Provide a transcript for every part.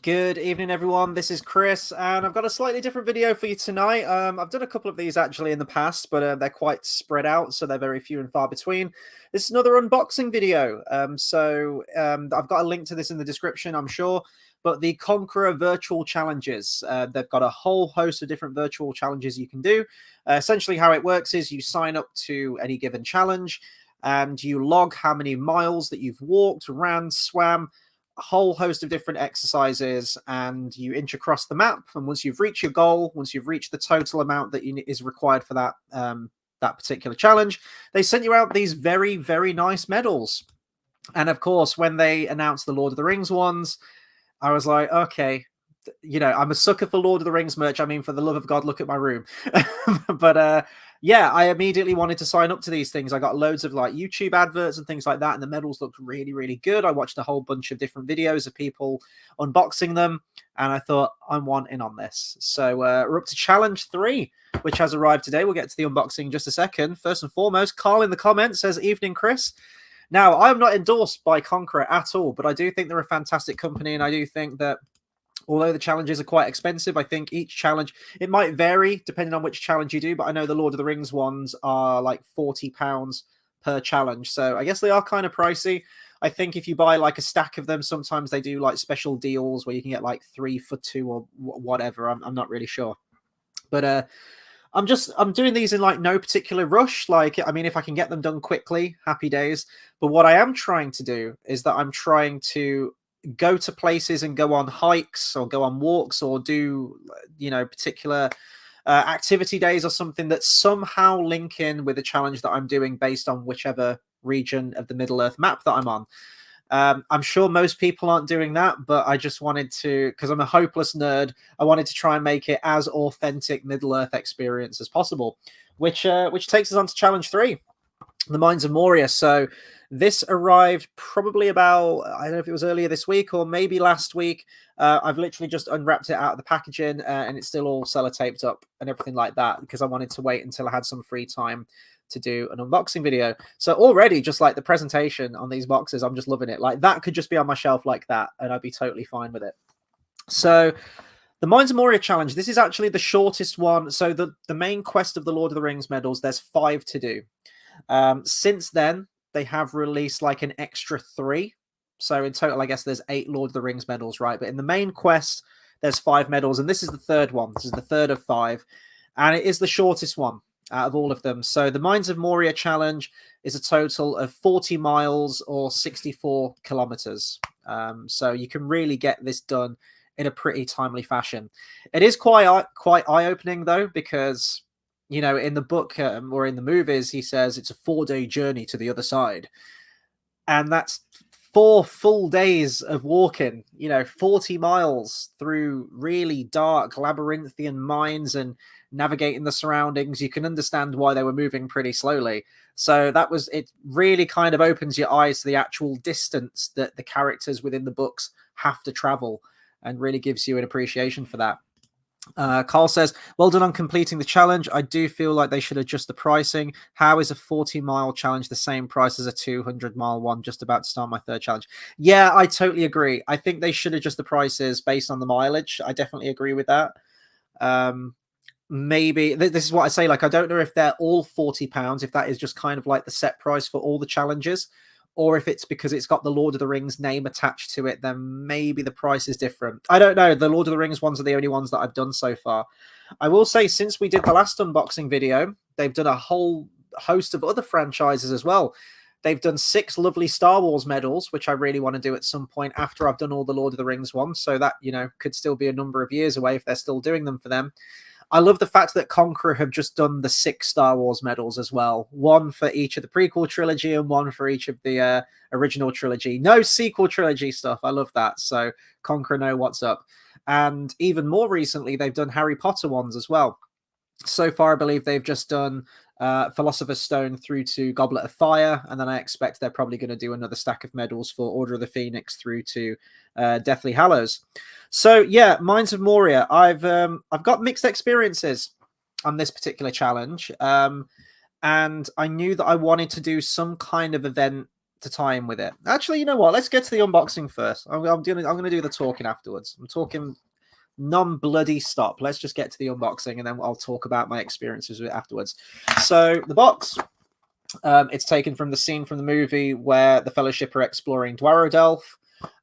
Good evening, everyone. This is Chris, and I've got a slightly different video for you tonight. I've done a couple of these actually in the past, but they're quite spread out, so they're very few and far between. This is another unboxing video. I've got a link to this in the description, I'm sure. But the Conqueror virtual challenges, they've got a whole host of different virtual challenges you can do. Essentially, how it works is you sign up to any given challenge, and you log how many miles that you've walked, ran, swam, a whole host of different exercises, and you inch across the map. And once you've reached your goal, once you've reached the total amount that is required for that particular challenge, they sent you out these very, very nice medals. And of course, when they announced the Lord of the Rings ones, I was like, okay, I'm a sucker for Lord of the Rings merch. I mean, for the love of God, look at my room. But yeah, I immediately wanted to sign up to these things. I got loads of like YouTube adverts and things like that, and the medals looked really, really good. I watched a whole bunch of different videos of people unboxing them, and I thought, I'm wanting on this. So we're up to challenge 3, which has arrived today. We'll get to the unboxing in just a second. First and foremost, Carl in the comments says, "Evening, Chris." Now, I'm not endorsed by Conqueror at all, but I do think they're a fantastic company, and I do think that although the challenges are quite expensive, I think each challenge, it might vary depending on which challenge you do, but I know the Lord of the Rings ones are like £40 per challenge. So I guess they are kind of pricey. I think if you buy like a stack of them, sometimes they do like special deals where you can get like 3 for 2 or whatever. I'm not really sure. But I'm doing these in like no particular rush. Like, I mean, if I can get them done quickly, happy days. But what I am trying to do is that I'm trying to go to places and go on hikes or go on walks or do, particular activity days or something that somehow link in with the challenge that I'm doing based on whichever region of the Middle Earth map that I'm on. I'm sure most people aren't doing that, but I just wanted to, because I'm a hopeless nerd, I wanted to try and make it as authentic Middle Earth experience as possible, which takes us on to challenge 3, the Mines of Moria. So this arrived probably about, I don't know if it was earlier this week or maybe last week. I've literally just unwrapped it out of the packaging, and it's still all sellotaped up and everything like that, because I wanted to wait until I had some free time to do an unboxing video. So already, just like the presentation on these boxes, I'm just loving it. Like, that could just be on my shelf like that, and I'd be totally fine with it. So the Mines of Moria challenge, this is actually the shortest one. So the main quest of the Lord of the Rings medals, there's 5 to do. Since then, they have released like an extra 3. So in total, I guess there's 8 Lord of the Rings medals, right? But in the main quest, there's 5 medals, and this is the 3rd one. This is the 3rd of 5, and it is the shortest one out of all of them. So the Mines of Moria challenge is a total of 40 miles or 64 kilometers. So you can really get this done in a pretty timely fashion. It is quite eye-opening, though, because in the book or in the movies, he says it's a 4-day journey to the other side. And that's 4 full days of walking, 40 miles through really dark labyrinthian mines and navigating the surroundings. You can understand why they were moving pretty slowly. So it really kind of opens your eyes to the actual distance that the characters within the books have to travel, and really gives you an appreciation for that. Carl says, "Well done on completing the challenge. I do feel like they should adjust the pricing. How is a 40-mile challenge the same price as a 200-mile one? Just about to start my 3rd challenge." Yeah, I totally agree. I think they should adjust the prices based on the mileage. I definitely agree with that. Maybe this is what I say. Like, I don't know if they're all £40, if that is just kind of like the set price for all the challenges, or if it's because it's got the Lord of the Rings name attached to it, then maybe the price is different. I don't know. The Lord of the Rings ones are the only ones that I've done so far. I will say, since we did the last unboxing video, they've done a whole host of other franchises as well. They've done 6 lovely Star Wars medals, which I really want to do at some point after I've done all the Lord of the Rings ones. So that, could still be a number of years away if they're still doing them for them. I love the fact that Conqueror have just done the 6 Star Wars medals as well. 1 for each of the prequel trilogy and 1 for each of the original trilogy. No sequel trilogy stuff. I love that. So Conqueror know what's up. And even more recently, they've done Harry Potter ones as well. So far, I believe they've just done Philosopher's Stone through to Goblet of Fire, and then I expect they're probably going to do another stack of medals for Order of the Phoenix through to Deathly Hallows. So yeah, Mines of Moria. I've got mixed experiences on this particular challenge, and I knew that I wanted to do some kind of event to tie in with it. Actually, you know what? Let's get to the unboxing first. I'm going to do the talking afterwards. I'm talking non-bloody stop. Let's just get to the unboxing, and then I'll talk about my experiences with it afterwards. So the box, it's taken from the scene from the movie where the Fellowship are exploring Dwarrodelf,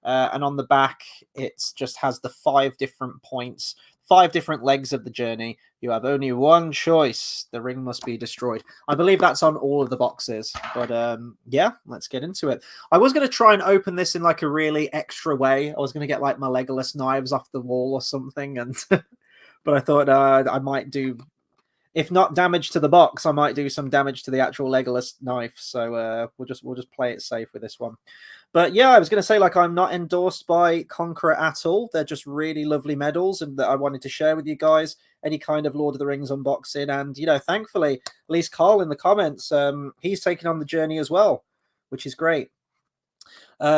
and on the back it just has the 5 different points, 5 different legs of the journey. You have only one choice. The ring must be destroyed. I believe that's on all of the boxes. But yeah, let's get into it. I was going to try and open this in like a really extra way. I was going to get like my Legolas knives off the wall or something, and but I thought I might do, if not damage to the box, I might do some damage to the actual Legolas knife. So we'll just play it safe with this one. But yeah, I was going to say, like, I'm not endorsed by Conqueror at all. They're just really lovely medals, and that I wanted to share with you guys. Any kind of Lord of the Rings unboxing, and you know, thankfully, at least Carl in the comments, he's taken on the journey as well, which is great.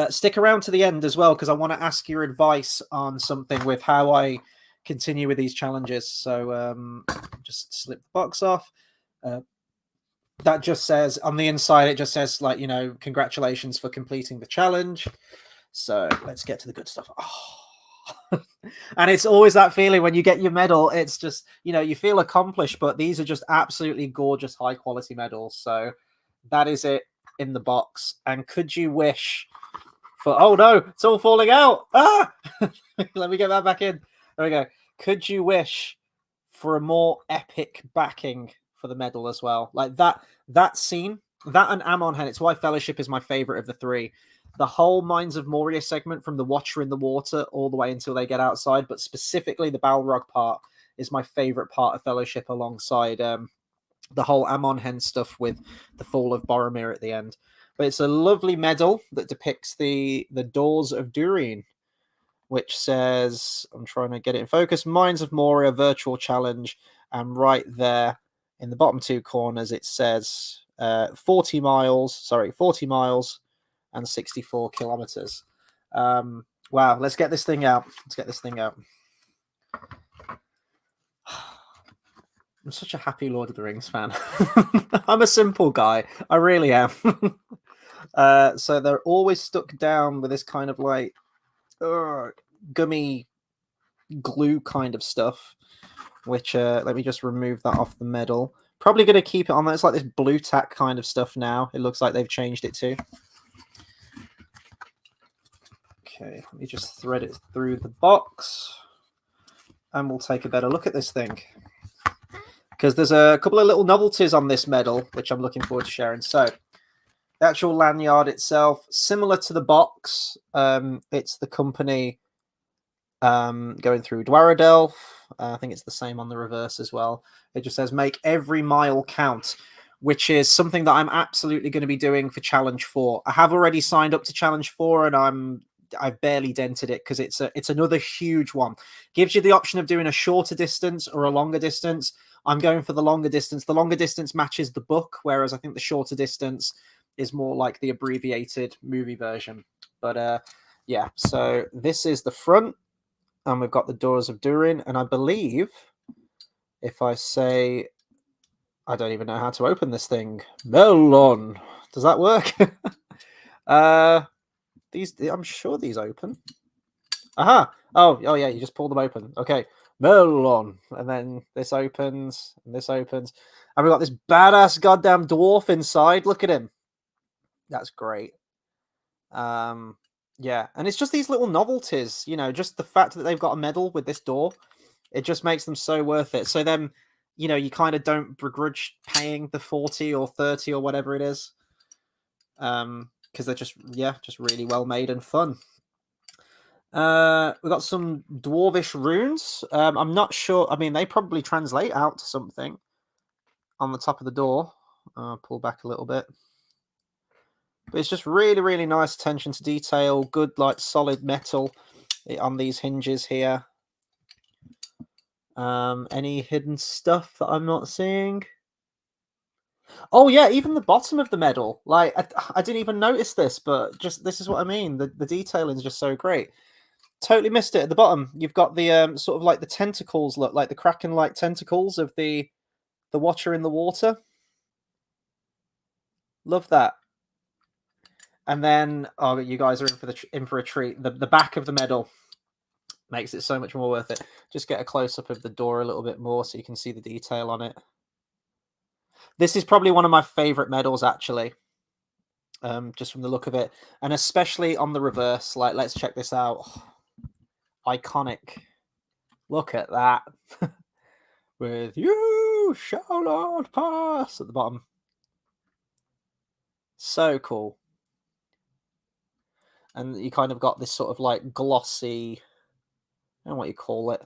Stick around to the end as well, because I want to ask your advice on something with how I continue with these challenges. So just slip the box off. That just says on the inside, it just says, like, you know, congratulations for completing the challenge. So let's get to the good stuff. Oh. And it's always that feeling when you get your medal. It's just, you know, you feel accomplished, but these are just absolutely gorgeous, high quality medals. So that is it in the box. And could you wish for, oh no, it's all falling out. Ah, let me get that back in. There we go. Could you wish for a more epic backing for the medal as well? Like that scene, that and Amon-Hen, it's why Fellowship is my favorite of the 3. The whole Mines of Moria segment, from the Watcher in the water all the way until they get outside, but specifically the Balrog part, is my favorite part of Fellowship, alongside the whole Amon-Hen stuff with the fall of Boromir at the end. But it's a lovely medal that depicts the doors of Durin, which says, I'm trying to get it in focus, Mines of Moria virtual challenge, and right there in the bottom 2 corners it says 40 miles and 64 kilometers. Wow, let's get this thing out. I'm such a happy Lord of the Rings fan. I'm a simple guy. I really am. So they're always stuck down with this kind of like gummy glue kind of stuff, which let me just remove that off the medal. Probably going to keep it on there. It's like this blue tack kind of stuff now. It looks like they've changed it to. Okay, let me just thread it through the box, and we'll take a better look at this thing, because there's a couple of little novelties on this medal which I'm looking forward to sharing. So the actual lanyard itself, similar to the box, it's the company going through Dwarrodelf. I think it's the same on the reverse as well. It just says make every mile count, which is something that I'm absolutely going to be doing for Challenge 4. I have already signed up to Challenge 4, and I've barely dented it, because it's another huge one. Gives you the option of doing a shorter distance or a longer distance. I'm going for the longer distance. The longer distance matches the book, whereas I think the shorter distance is more like the abbreviated movie version. But yeah, so this is the front, and we've got the Doors of Durin, and I believe if I say, I don't even know how to open this thing. Melon. Does that work? These, I'm sure these open. Aha! Oh yeah, you just pull them open. Okay. Melon. And then this opens, and this opens. And we've got this badass goddamn dwarf inside. Look at him. That's great. Yeah, and it's just these little novelties, you know, just the fact that they've got a medal with this door, it just makes them so worth it. So then, you know, you kind of don't begrudge paying the 40 or 30 or whatever it is, because they're just, yeah, just really well made and fun. We've got some dwarvish runes. I'm not sure. I mean, they probably translate out to something on the top of the door. Pull back a little bit. But it's just really, really nice attention to detail. Good, like, solid metal on these hinges here. Any hidden stuff that I'm not seeing? Oh yeah, even the bottom of the medal. Like, I didn't even notice this, but just this is what I mean. The detailing is just so great. Totally missed it at the bottom. You've got the sort of like the tentacles, look like the Kraken-like tentacles of the Watcher in the water. Love that. And then, oh, you guys are in for a treat. The back of the medal makes it so much more worth it. Just get a close up of the door a little bit more so you can see the detail on it. This is probably one of my favorite medals, actually. Just from the look of it, and especially on the reverse. Like, let's check this out. Iconic. Look at that. With you shall not pass at the bottom. So cool. And you kind of got this sort of like glossy, I don't know what you call it,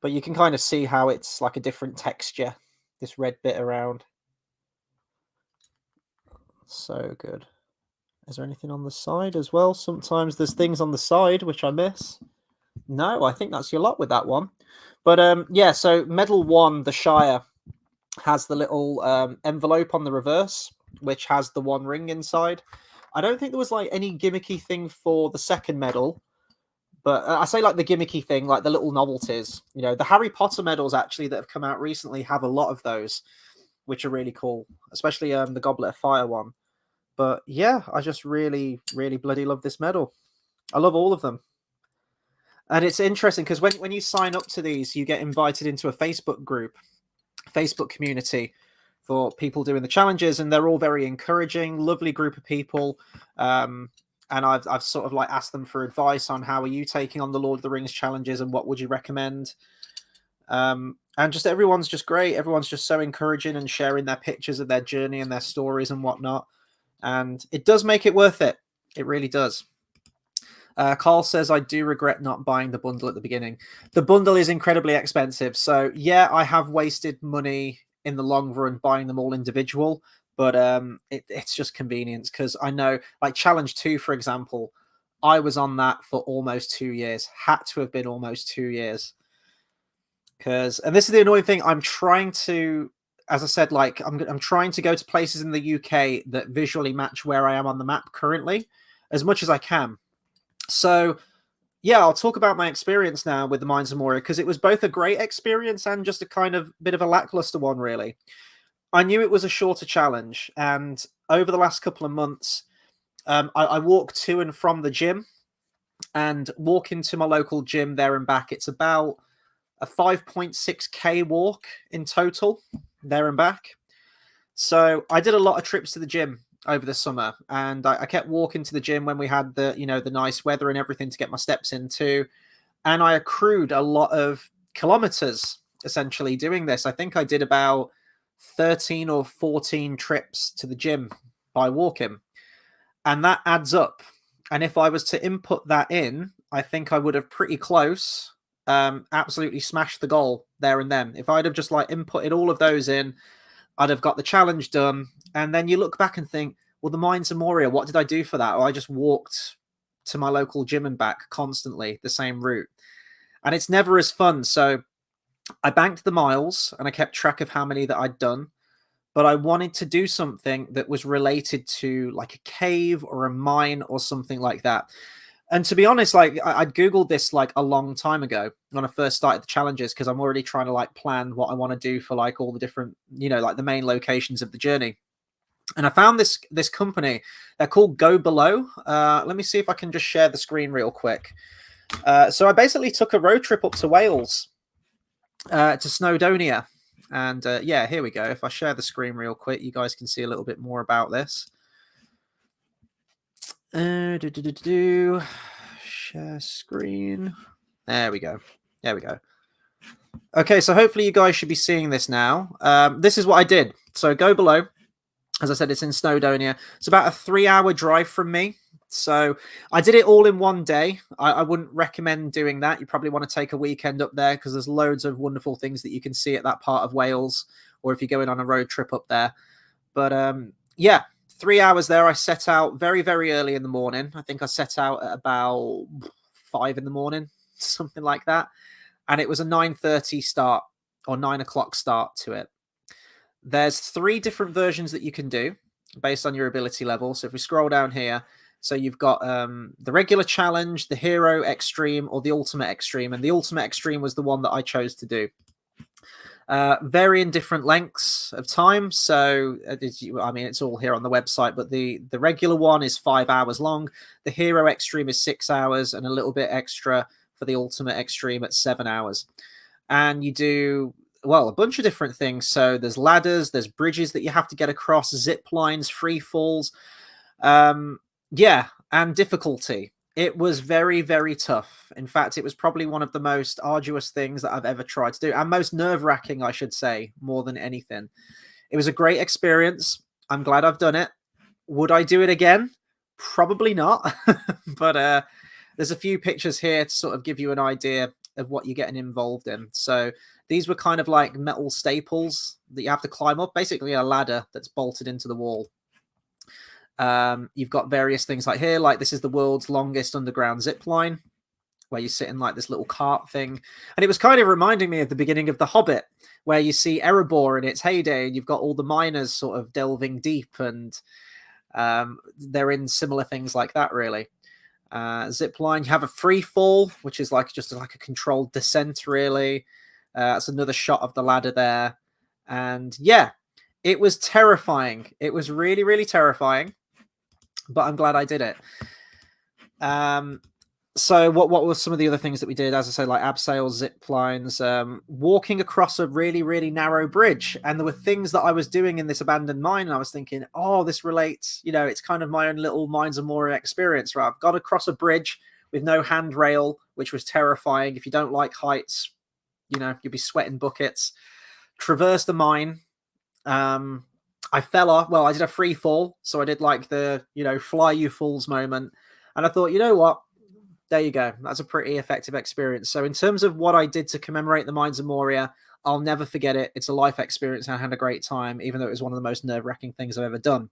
but you can kind of see how it's like a different texture, this red bit around. So good. Is there anything on the side as well? Sometimes there's things on the side which I miss. No, I think that's your lot with that one. But yeah, so Medal 1, the Shire, has the little envelope on the reverse, which has the one ring inside. I don't think there was like any gimmicky thing for the second medal, but I say like the gimmicky thing, like the little novelties. You know, the Harry Potter medals actually that have come out recently have a lot of those, which are really cool, especially the Goblet of Fire one. But yeah, I just really, really bloody love this medal. I love all of them. And it's interesting because when you sign up to these, you get invited into a Facebook group, Facebook community for people doing the challenges, and they're all very encouraging, lovely group of people. And I've sort of like asked them for advice on how are you taking on the Lord of the Rings challenges and what would you recommend. And just everyone's just great. Everyone's just so encouraging and sharing their pictures of their journey and their stories and whatnot. And it does make it worth it. It really does. Carl says, I do regret not buying the bundle at the beginning. The bundle is incredibly expensive. So, yeah, I have wasted money in the long run buying them all individual. But it's just convenience because I know, like Challenge 2, for example, I was on that for almost 2 years. Had to have been almost 2 years. And this is the annoying thing. I'm trying to, as I said, like I'm trying to go to places in the UK that visually match where I am on the map currently as much as I can. So, yeah, I'll talk about my experience now with the Mines of Moria because it was both a great experience and just a kind of bit of a lackluster one, really. I knew it was a shorter challenge, and over the last couple of months, I walk to and from the gym and walk into my local gym there and back. It's about a 5.6k walk in total there and back. So I did a lot of trips to the gym over the summer, and I kept walking to the gym when we had the the nice weather and everything to get my steps in too. And I accrued a lot of kilometers essentially doing this. I think I did about 13 or 14 trips to the gym by walking, and that adds up. And if I was to input that in, I think I would have pretty close absolutely smashed the goal there and then. If I'd have just like inputted all of those in, I'd have got the challenge done. And then you look back and think, well, the Mines of Moria, what did I do for that? Or I just walked to my local gym and back constantly, the same route. And it's never as fun. So I banked the miles and I kept track of how many that I'd done. But I wanted to do something that was related to like a cave or a mine or something like that. And to be honest, like I'd Googled this like a long time ago when I first started the challenges because I'm already trying to like plan what I want to do for like all the different, like the main locations of the journey. And I found this company. They're called Go Below. Let me see if I can just share the screen real quick. So I basically took a road trip up to Wales, to Snowdonia. And yeah, here we go. If I share the screen real quick, you guys can see a little bit more about this. Share screen. There we go. There we go. Okay, so hopefully you guys should be seeing this now. This is what I did. So Go Below. As I said, it's in Snowdonia. It's about a 3-hour drive from me. So I did it all in one day. I wouldn't recommend doing that. You probably want to take a weekend up there because there's loads of wonderful things that you can see at that part of Wales, or if you're going on a road trip up there. But yeah, 3 hours there. I set out very, very early in the morning. I think I set out at about 5 in the morning, something like that. And it was a 9:30 start or 9 o'clock start to it. There's 3 different versions that you can do based on your ability level. So if we scroll down here, so you've got the regular challenge, the hero extreme, or the ultimate extreme. And the ultimate extreme was the one that I chose to do. varying different lengths of time. So, I mean, it's all here on the website, but the regular one is 5 hours long. The Hero Extreme is 6 hours, and a little bit extra for the Ultimate Extreme at 7 hours. And you do, well, a bunch of different things. So there's ladders, there's bridges that you have to get across, zip lines, free falls. Yeah, and difficulty. It was very, very tough. In fact, it was probably one of the most arduous things that I've ever tried to do, and most nerve-wracking, I should say, more than anything. It was a great experience. I'm glad I've done it. Would I do it again? Probably not. But there's a few pictures here to sort of give you an idea of what you're getting involved in. So these were kind of like metal staples that you have to climb up, basically a ladder that's bolted into the wall. You've got various things like here, like this is the world's longest underground zip line, where you sit in like this little cart thing. And it was kind of reminding me of the beginning of The Hobbit, where you see Erebor in its heyday, and you've got all the miners sort of delving deep, and they're in similar things like that, really. Zip line, you have a free fall, which is like just like a controlled descent, really. That's another shot of the ladder there. And yeah, it was terrifying. It was really, really terrifying. But I'm glad I did it. So what were some of the other things that we did? As I said, like abseils, zip lines, walking across a really, really narrow bridge. And there were things that I was doing in this abandoned mine, and I was thinking, oh, this relates, you know, it's kind of my own little Mines of Moria experience, right? I've got across a bridge with no handrail, which was terrifying. If you don't like heights, you know, you'll be sweating buckets. Traverse the mine. I fell off. Well, I did a free fall, so I did like the, you know, fly you falls moment. And I thought, you know what? There you go. That's a pretty effective experience. So in terms of what I did to commemorate the Mines of Moria, I'll never forget it. It's a life experience, and I had a great time, even though it was one of the most nerve-wracking things I've ever done.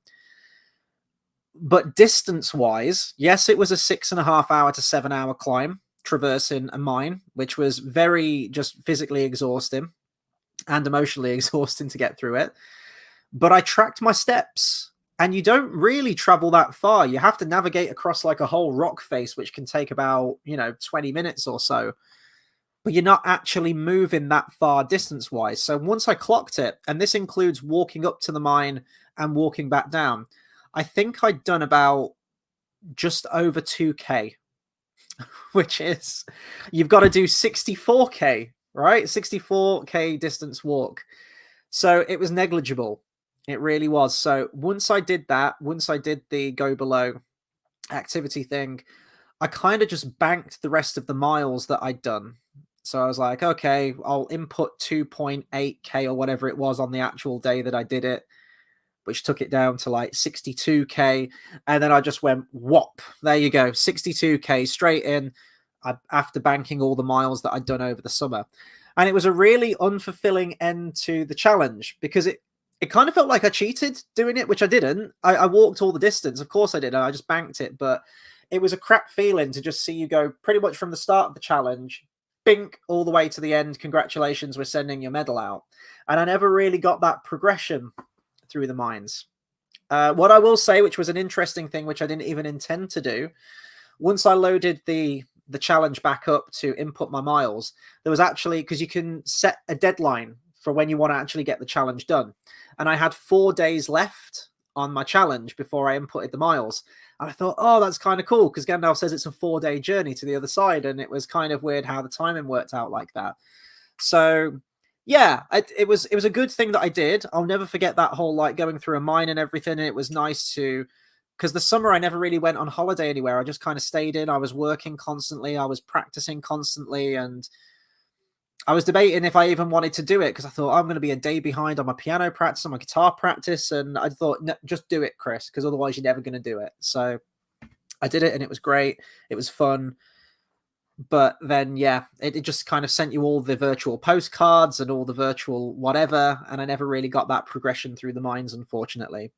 But distance-wise, yes, it was a 6.5 hour to 7 hour climb, traversing a mine, which was very just physically exhausting and emotionally exhausting to get through it. But I tracked my steps, and you don't really travel that far. You have to navigate across like a whole rock face, which can take about, you know, 20 minutes or so. But you're not actually moving that far distance-wise. So once I clocked it, and this includes walking up to the mine and walking back down, I think I'd done about just over 2K, which is, you've got to do 64K, right? 64K distance walk. So it was negligible. It really was. So once I did that, once I did the go below activity thing, I kind of just banked the rest of the miles that I'd done. So I was like, okay, I'll input 2.8K or whatever it was on the actual day that I did it, which took it down to like 62K. And then I just went, whop, there you go, 62K straight in after banking all the miles that I'd done over the summer. And it was a really unfulfilling end to the challenge, because it kind of felt like I cheated doing it, which I didn't. I walked all the distance. Of course I did. I just banked it. But it was a crap feeling to just see you go pretty much from the start of the challenge, bink, all the way to the end. Congratulations, we're sending your medal out. And I never really got that progression through the mines. What I will say, which was an interesting thing, which I didn't even intend to do, once I loaded the challenge back up to input my miles, there was actually, because you can set a deadline for when you want to actually get the challenge done. And I had 4 days left on my challenge before I inputted the miles. And I thought, oh, that's kind of cool, because Gandalf says it's a 4-day journey to the other side. And it was kind of weird how the timing worked out like that. So yeah, it was a good thing that I did. I'll never forget that whole like going through a mine and everything. And it was nice to, because the summer I never really went on holiday anywhere. I just kind of stayed in. I was working constantly. I was practicing constantly. And I was debating if I even wanted to do it, because I thought, I'm going to be a day behind on my piano practice, on my guitar practice. And I thought, no, just do it, Chris, because otherwise you're never going to do it. So I did it, and it was great. It was fun. But then, yeah, it just kind of sent you all the virtual postcards and all the virtual whatever. And I never really got that progression through the mines, unfortunately.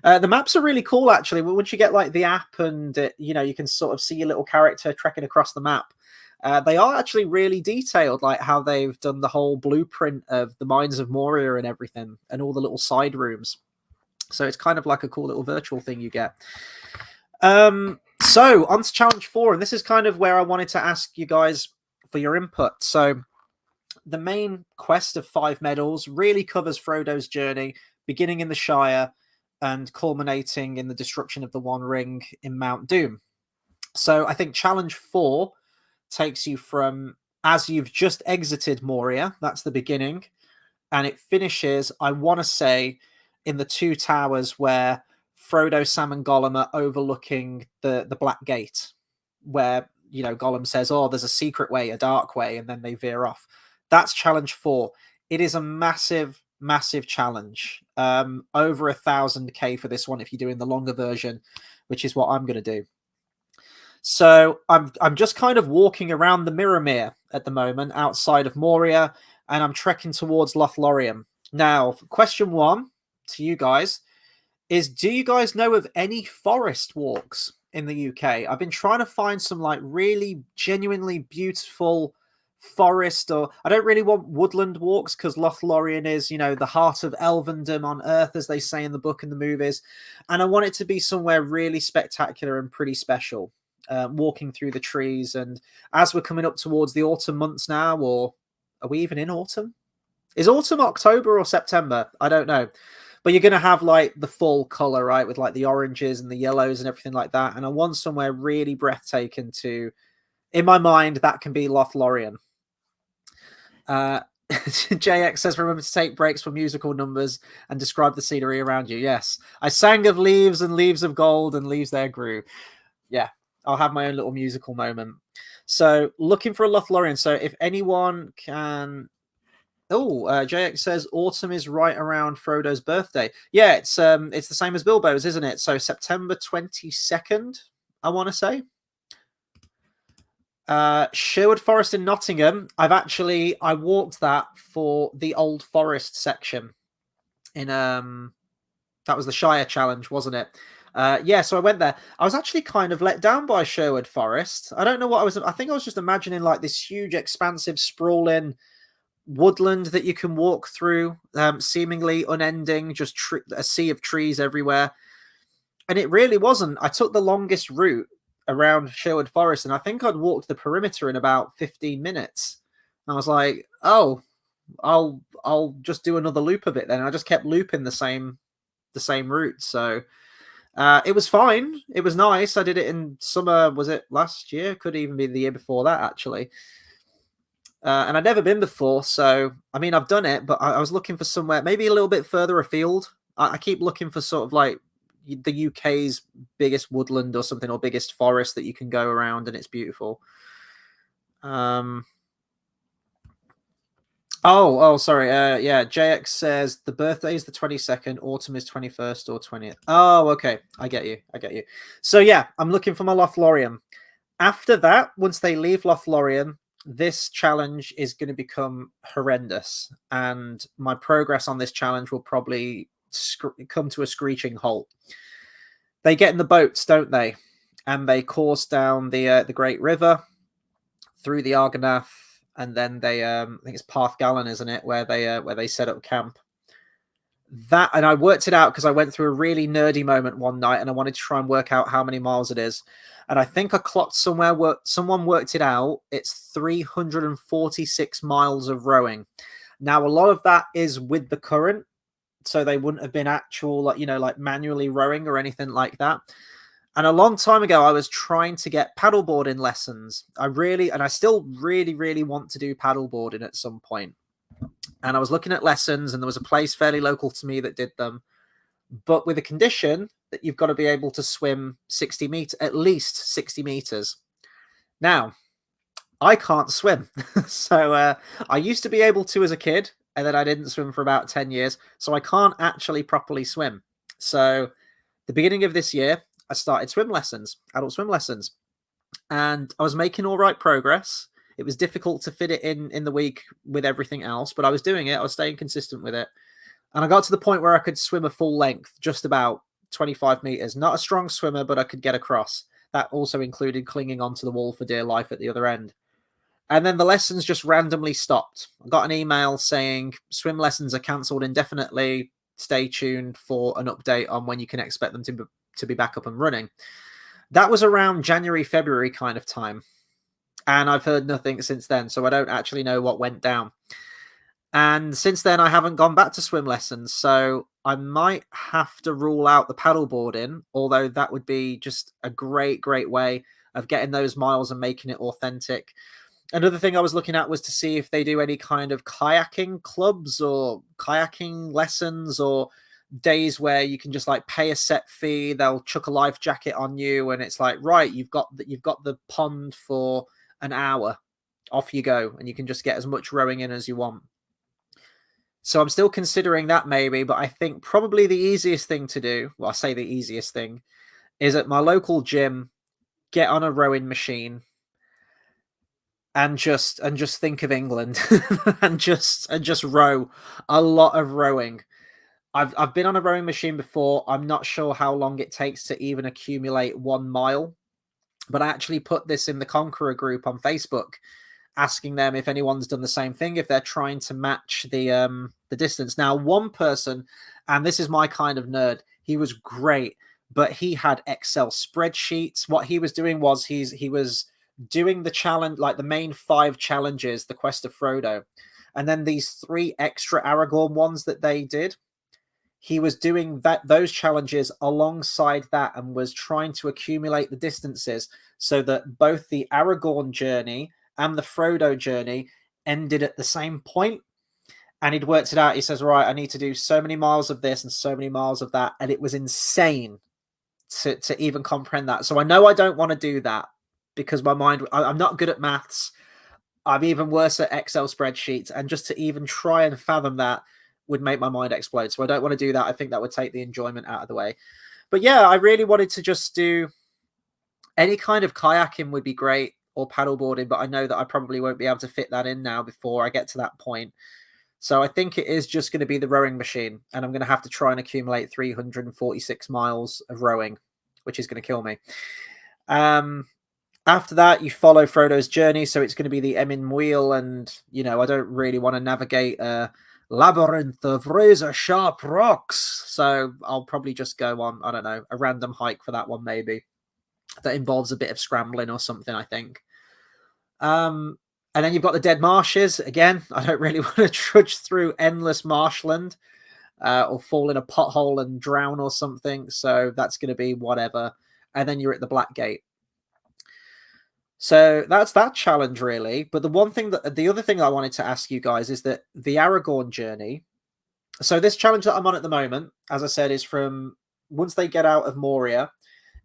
The maps are really cool, actually. Once you get like the app and, you know, you can sort of see your little character trekking across the map. They are actually really detailed, like how they've done the whole blueprint of the Mines of Moria and everything, and all the little side rooms. So it's kind of like a cool little virtual thing you get. So on to challenge 4, and this is kind of where I wanted to ask you guys for your input. So the main quest of 5 medals really covers Frodo's journey, beginning in the Shire and culminating in the destruction of the One Ring in Mount Doom. So I think challenge 4 takes you from as you've just exited Moria, that's the beginning, and it finishes, I want to say, in the 2 towers where Frodo, Sam, and Gollum are overlooking the Black Gate, where, you know, Gollum says, "Oh, there's a secret way, a dark way," and then they veer off. That's challenge 4. It is a massive, massive challenge. Over 1,000k for this one if you're doing the longer version, which is what I'm going to do. So I'm just kind of walking around the Mirrormere at the moment, outside of Moria, and I'm trekking towards Lothlorien. Now, question 1 to you guys is, do you guys know of any forest walks in the UK? I've been trying to find some like really genuinely beautiful forest, or I don't really want woodland walks because Lothlorien is, you know, the heart of elvendom on earth, as they say in the book and the movies, and I want it to be somewhere really spectacular and pretty special. Walking through the trees, and as we're coming up towards the autumn months now, or are we even in autumn? Is autumn October or September? I don't know. But you're going to have like the full color, right? With like the oranges and the yellows and everything like that. And I want somewhere really breathtaking to, in my mind, that can be Lothlorien. JX says, remember to take breaks for musical numbers and describe the scenery around you. Yes. I sang of leaves and leaves of gold and leaves there grew. Yeah. I'll have my own little musical moment. So looking for a Lothlorien. So if anyone can... Oh, JX says autumn is right around Frodo's birthday. Yeah, it's the same as Bilbo's, isn't it? So September 22nd, I want to say. Sherwood Forest in Nottingham. I walked that for the Old Forest section in that was the Shire challenge, wasn't it? Yeah, so I went there. I was actually kind of let down by Sherwood Forest. I don't know what I think I was just imagining like this huge, expansive, sprawling woodland that you can walk through, seemingly unending, just a sea of trees everywhere. And it really wasn't. I took the longest route around Sherwood Forest, and I think I'd walked the perimeter in about 15 minutes. And I was like, oh, I'll just do another loop of it then. And I just kept looping the same route. So it was fine. It was nice. I did it in summer. Was it last year? Could even be the year before that, actually. And I'd never been before. So, I mean, I've done it, but I was looking for somewhere maybe a little bit further afield. I keep looking for sort of like the UK's biggest woodland or something, or biggest forest that you can go around, and it's beautiful. Oh, sorry. Yeah, JX says the birthday is the 22nd, autumn is 21st or 20th. Oh, okay. I get you. So yeah, I'm looking for my Lothlorien. After that, once they leave Lothlorien, this challenge is going to become horrendous, and my progress on this challenge will probably come to a screeching halt. They get in the boats, don't they? And they course down the Great River through the Argonath, and then they I think it's Parthgallen, isn't it, where they set up camp. That, and I worked it out because I went through a really nerdy moment one night, and I wanted to try and work out how many miles it is. And I think I clocked somewhere where someone worked it out. It's 346 miles of rowing. Now, a lot of that is with the current, so they wouldn't have been actual, like, you know, like manually rowing or anything like that. And a long time ago, I was trying to get paddleboarding lessons. I still really, really want to do paddleboarding at some point. And I was looking at lessons, and there was a place fairly local to me that did them, but with a condition that you've got to be able to swim 60 meters, at least 60 meters. Now, I can't swim. So I used to be able to as a kid, and then I didn't swim for about 10 years. So I can't actually properly swim. So the beginning of this year, I started adult swim lessons, and I was making all right progress. It was difficult to fit it in the week with everything else, but I was doing it. I was staying consistent with it. And I got to the point where I could swim a full length, just about 25 meters. Not a strong swimmer, but I could get across. That also included clinging onto the wall for dear life at the other end. And then the lessons just randomly stopped. I got an email saying swim lessons are cancelled indefinitely. Stay tuned for an update on when you can expect them to be back up and running. That was around January, February kind of time. and I've heard nothing since then, so I don't actually know what went down. And since then, I haven't gone back to swim lessons, so I might have to rule out the paddleboarding, although that would be just a great, great way of getting those miles and making it authentic. Another thing I was looking at was to see if they do any kind of kayaking clubs or kayaking lessons, or days where you can just like pay a set fee, they'll chuck a life jacket on you, and it's like, right, you've got the pond for an hour, off you go, and you can just get as much rowing in as you want. So I'm still considering that maybe, but I think probably the easiest thing to do, well, I say the easiest thing, is at my local gym, get on a rowing machine and just think of England and just row a lot of rowing. I've been on a rowing machine before. I'm not sure how long it takes to even accumulate 1 mile, but I actually put this in the Conqueror group on Facebook, asking them if anyone's done the same thing, if they're trying to match the distance. Now, one person, and this is my kind of nerd, he was great, but he had Excel spreadsheets. What he was doing was he was doing the challenge, like the main 5 challenges, the Quest of Frodo, and then these 3 extra Aragorn ones that they did. He was doing those challenges alongside that, and was trying to accumulate the distances so that both the Aragorn journey and the Frodo journey ended at the same point. And he'd worked it out. He says, right, I need to do so many miles of this and so many miles of that. And it was insane to even comprehend that. So I know I don't want to do that, because my mind, I'm not good at maths. I'm even worse at Excel spreadsheets. And just to even try and fathom that would make my mind explode. So I don't want to do that. I think that would take the enjoyment out of the way. But yeah, I really wanted to just do any kind of kayaking would be great, or paddleboarding, but I know that I probably won't be able to fit that in now before I get to that point. So I think it is just going to be the rowing machine, and I'm going to have to try and accumulate 346 miles of rowing, which is going to kill me. After that, you follow Frodo's journey, so it's going to be the Emyn Muil, and I don't really want to navigate a labyrinth of razor-sharp rocks, so I'll probably just go on, I don't know, a random hike for that one, maybe, that involves a bit of scrambling or something, I think. And then you've got the Dead Marshes. Again, I don't really want to trudge through endless marshland or fall in a pothole and drown or something. So that's going to be whatever. And then you're at the Black Gate. So that's that challenge, really. But the other thing I wanted to ask you guys is that the Aragorn journey. So this challenge that I'm on at the moment, as I said, is from once they get out of Moria,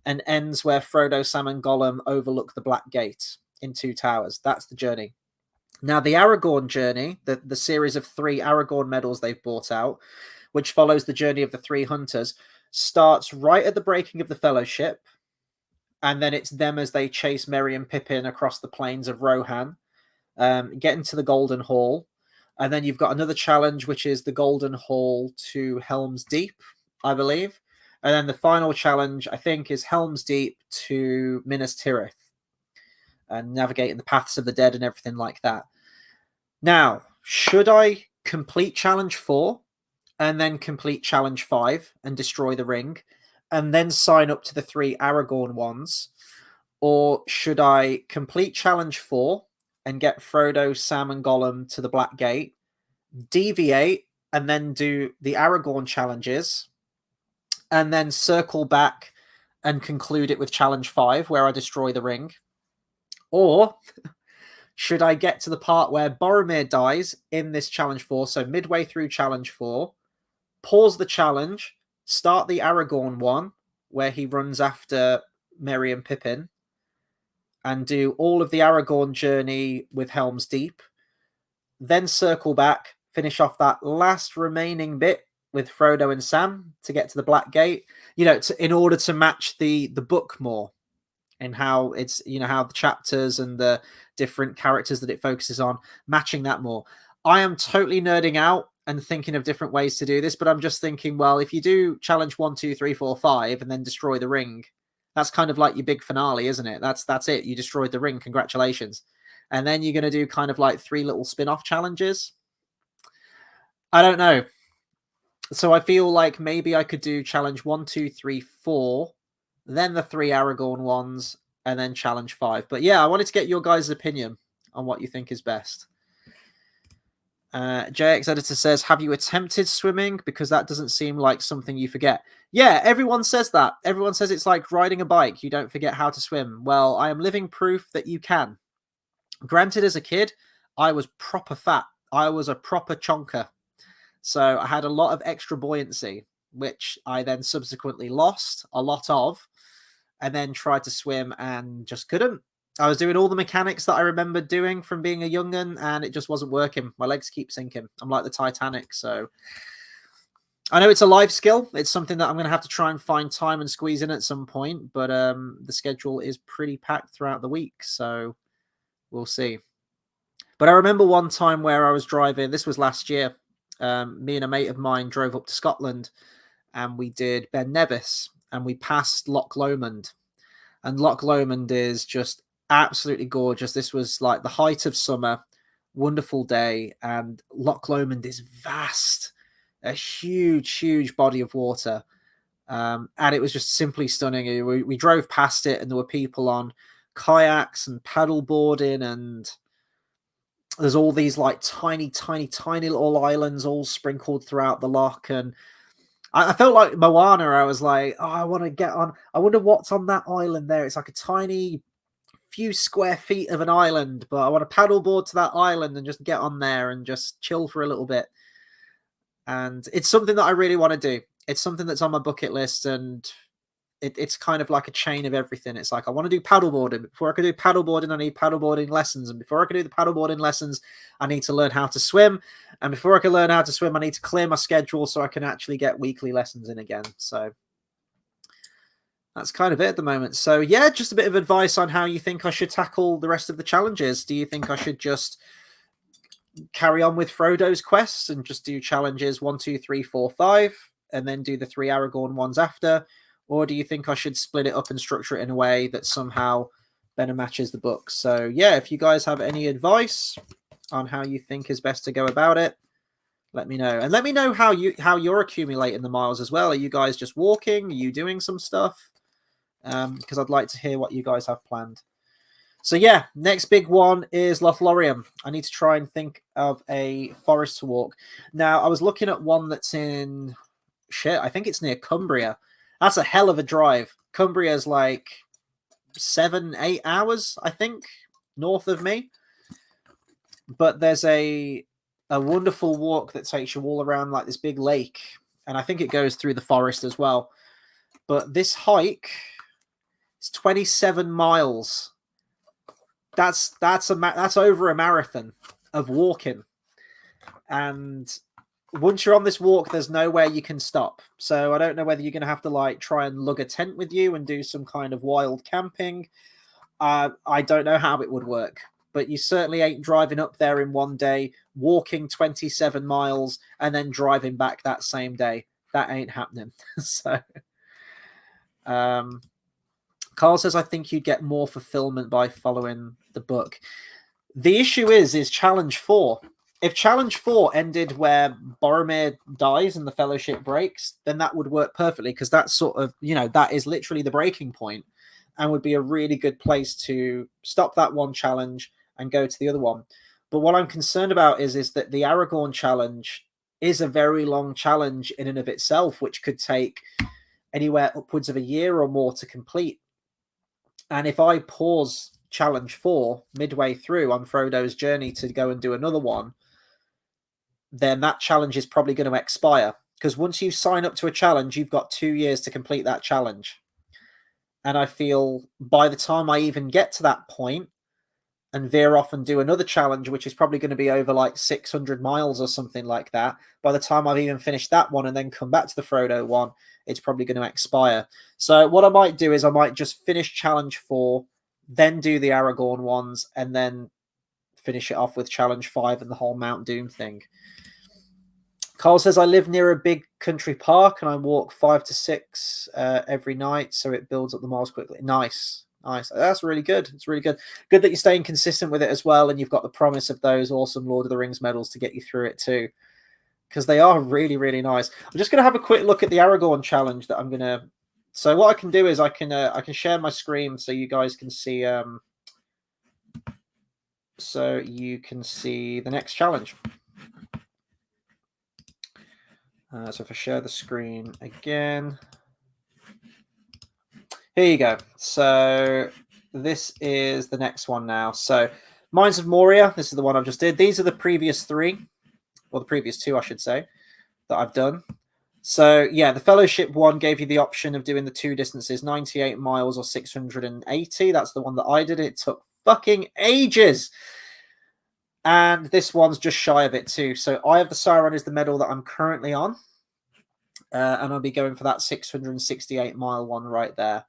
and ends where Frodo, Sam, and Gollum overlook the Black Gate in 2 Towers. That's the journey. Now, the Aragorn journey, the series of 3 Aragorn medals they've brought out, which follows the journey of the 3 hunters, starts right at the breaking of the Fellowship, and then it's them as they chase Merry and Pippin across the plains of Rohan, getting to the Golden Hall, and then you've got another challenge, which is the Golden Hall to Helm's Deep, I believe. And then the final challenge, I think, is Helm's Deep to Minas Tirith, and navigating the paths of the dead and everything like that. Now, should I complete challenge 4 and then complete challenge 5 and destroy the ring, and then sign up to the 3 Aragorn ones? Or should I complete challenge 4 and get Frodo, Sam, and Gollum to the Black Gate, deviate, and then do the Aragorn challenges, and then circle back and conclude it with challenge 5, where I destroy the ring? Or should I get to the part where Boromir dies in this challenge 4, so midway through challenge 4, pause the challenge, start the Aragorn one, where he runs after Merry and Pippin, and do all of the Aragorn journey with Helm's Deep, then circle back, finish off that last remaining bit with Frodo and Sam to get to the Black Gate, in order to match the book more, and how it's, how the chapters and the different characters that it focuses on, matching that more. I am totally nerding out and thinking of different ways to do this, but I'm just thinking, well, if you do challenge 1, 2, 3, 4, 5 and then destroy the ring, that's kind of like your big finale, isn't it? That's it. You destroyed the ring. Congratulations. And then you're going to do kind of like 3 little spin-off challenges. I don't know. So I feel like maybe I could do challenge 1, 2, 3, 4, then the 3 Aragorn ones, and then challenge 5. But yeah, I wanted to get your guys' opinion on what you think is best. JX Editor says, have you attempted swimming? Because that doesn't seem like something you forget. Yeah, everyone says that. Everyone says it's like riding a bike. You don't forget how to swim. Well, I am living proof that you can. Granted, as a kid, I was proper fat. I was a proper chonker. So I had a lot of extra buoyancy, which I then subsequently lost a lot of, and then tried to swim and just couldn't. I was doing all the mechanics that I remember doing from being a young'un, and it just wasn't working. My legs keep sinking. I'm like the Titanic. So I know it's a life skill. It's something that I'm going to have to try and find time and squeeze in at some point. But the schedule is pretty packed throughout the week. So we'll see. But I remember one time where I was driving. This was last year. Me and a mate of mine drove up to Scotland, and we did Ben Nevis, and we passed Loch Lomond. And Loch Lomond is just absolutely gorgeous. This was like the height of summer, wonderful day, and Loch Lomond is vast, a huge body of water, and it was just simply stunning. We drove past it, and there were people on kayaks and paddle boarding, and there's all these like tiny little islands all sprinkled throughout the loch. And I felt like Moana. I was like, oh, I want to get on. I wonder what's on that island there. It's like a tiny few square feet of an island, but I want to paddleboard to that island and just get on there and just chill for a little bit. And it's something that I really want to do. It's something that's on my bucket list, and it's kind of like a chain of everything. It's like I want to do paddleboarding. Before I can do paddleboarding, I need paddleboarding lessons. And before I can do the paddleboarding lessons, I need to learn how to swim. And before I can learn how to swim, I need to clear my schedule so I can actually get weekly lessons in again. So that's kind of it at the moment. So yeah, just a bit of advice on how you think I should tackle the rest of the challenges. Do you think I should just carry on with Frodo's quests and just do challenges 1, 2, 3, 4, 5, and then do the 3 Aragorn ones after? Or do you think I should split it up and structure it in a way that somehow better matches the books? So yeah, if you guys have any advice on how you think is best to go about it, let me know. And let me know how you're accumulating the miles as well. Are you guys just walking? Are you doing some stuff? Because I'd like to hear what you guys have planned. So yeah, next big one is Lothlorien. I need to try and think of a forest to walk. Now, I was looking at one that's in... I think it's near Cumbria. That's a hell of a drive. Cumbria is like 7-8 hours, I think, north of me. But there's a wonderful walk that takes you all around like this big lake. And I think it goes through the forest as well. But this hike... It's 27 miles. That's over a marathon of walking. And once you're on this walk, there's nowhere you can stop. So I don't know whether you're going to have to like try and lug a tent with you and do some kind of wild camping. I don't know how it would work, but you certainly ain't driving up there in one day, walking 27 miles and then driving back that same day. That ain't happening. So, Carl says, I think you'd get more fulfillment by following the book. The issue is challenge 4. If challenge 4 ended where Boromir dies and the fellowship breaks, then that would work perfectly, because that's sort of, that is literally the breaking point and would be a really good place to stop that one challenge and go to the other one. But what I'm concerned about is that the Aragorn challenge is a very long challenge in and of itself, which could take anywhere upwards of a year or more to complete. And if I pause challenge 4 midway through on Frodo's journey to go and do another one, then that challenge is probably going to expire. Because once you sign up to a challenge, you've got 2 years to complete that challenge. And I feel by the time I even get to that point and veer off and do another challenge, which is probably going to be over like 600 miles or something like that, by the time I've even finished that one and then come back to the Frodo one, it's probably going to expire. So what I might do is I might just finish challenge 4, then do the Aragorn ones, and then finish it off with challenge 5 and the whole Mount Doom thing. Carl says, I live near a big country park and I walk 5 to 6 every night, so it builds up the miles quickly. Nice. That's really good. It's really good. Good that you're staying consistent with it as well, and you've got the promise of those awesome Lord of the Rings medals to get you through it too, because they are really, really nice. I'm just going to have a quick look at the Aragorn challenge that I'm going to So what I can do is I can share my screen so you guys can see the next challenge. So if I share the screen again, here you go. So this is the next one now. So Mines of Moria, this is the one I've just did. These are the previous 3, or the previous 2, I should say, that I've done. So yeah, the Fellowship one gave you the option of doing the 2 distances, 98 miles or 680. That's the one that I did. It took fucking ages. And this one's just shy of it too. So Eye of the Sauron is the medal that I'm currently on. And I'll be going for that 668 mile one right there.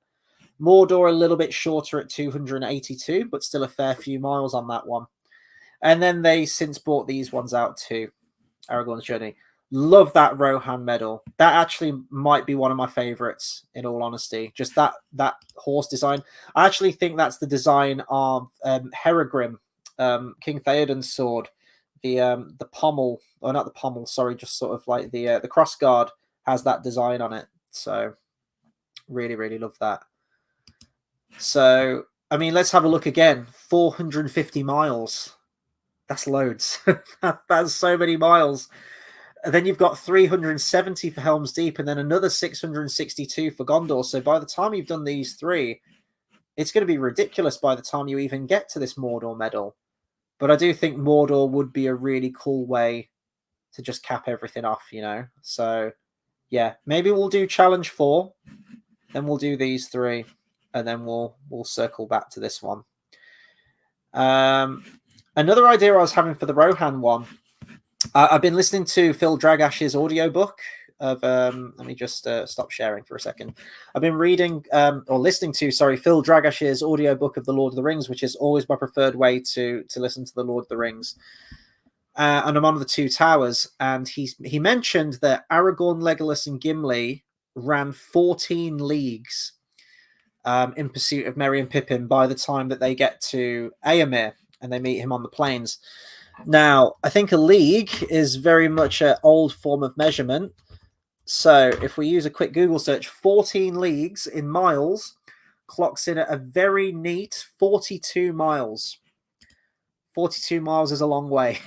Mordor a little bit shorter at 282, but still a fair few miles on that one. And then they since brought these ones out too. Aragorn's Journey. Love that Rohan medal. That actually might be one of my favorites, in all honesty. Just that horse design. I actually think that's the design of Herogrim, King Theoden's sword. The pommel, or not the pommel, sorry, just sort of like the crossguard has that design on it. So really, really love that. So, I mean, let's have a look again. 450 miles. That's loads. That's so many miles. And then you've got 370 for Helm's Deep, and then another 662 for Gondor. So by the time you've done these 3, it's going to be ridiculous by the time you even get to this Mordor medal. But I do think Mordor would be a really cool way to just cap everything off, you know? So, yeah, maybe we'll do Challenge 4, then we'll do these 3, and then we'll circle back to this one. Another idea I was having for the Rohan one, I've been listening to Phil Dragash's audiobook of let me just stop sharing for a second. I've been reading or listening to Phil Dragash's audiobook of The Lord of the Rings, which is always my preferred way to listen to The Lord of the Rings. And I'm on the Two Towers, and he mentioned that Aragorn, Legolas, and Gimli ran 14 leagues in pursuit of Merry and Pippin by the time that they get to Éomer and they meet him on the plains. Now, I think a league is very much an old form of measurement. So if we use a quick Google search, 14 leagues in miles clocks in at a very neat 42 miles. 42 miles is a long way.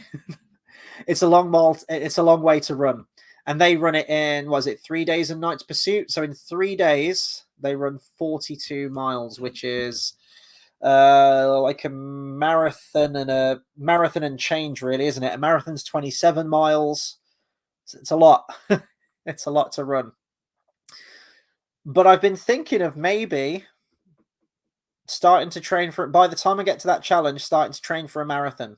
It's a long way to run. And they run it in, 3 days and nights pursuit? So in 3 days, they run 42 miles, which is like a marathon and change, really, isn't it? A marathon's 27 miles. It's a lot. It's a lot to run. But I've been thinking of maybe starting to train for it by the time I get to that challenge, starting to train for a marathon.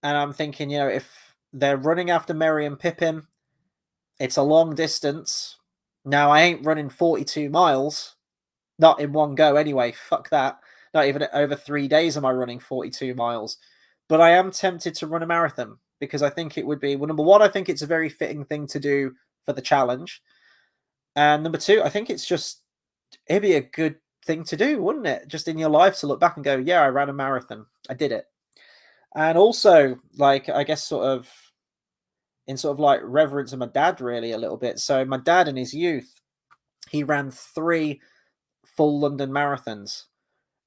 And I'm thinking, you know, if they're running after Merry and Pippin, it's a long distance. Now, I ain't running 42 miles, not in one go anyway. Fuck that. Not even over 3 days am I running 42 miles. But I am tempted to run a marathon because I think it would be, well, number one, I think it's a very fitting thing to do for the challenge. And number two, I think it'd be a good thing to do, wouldn't it? Just in your life to look back and go, yeah, I ran a marathon. I did it. And also, like, I guess in reverence of my dad, really, a little bit. So my dad in his youth, he ran 3 full London marathons.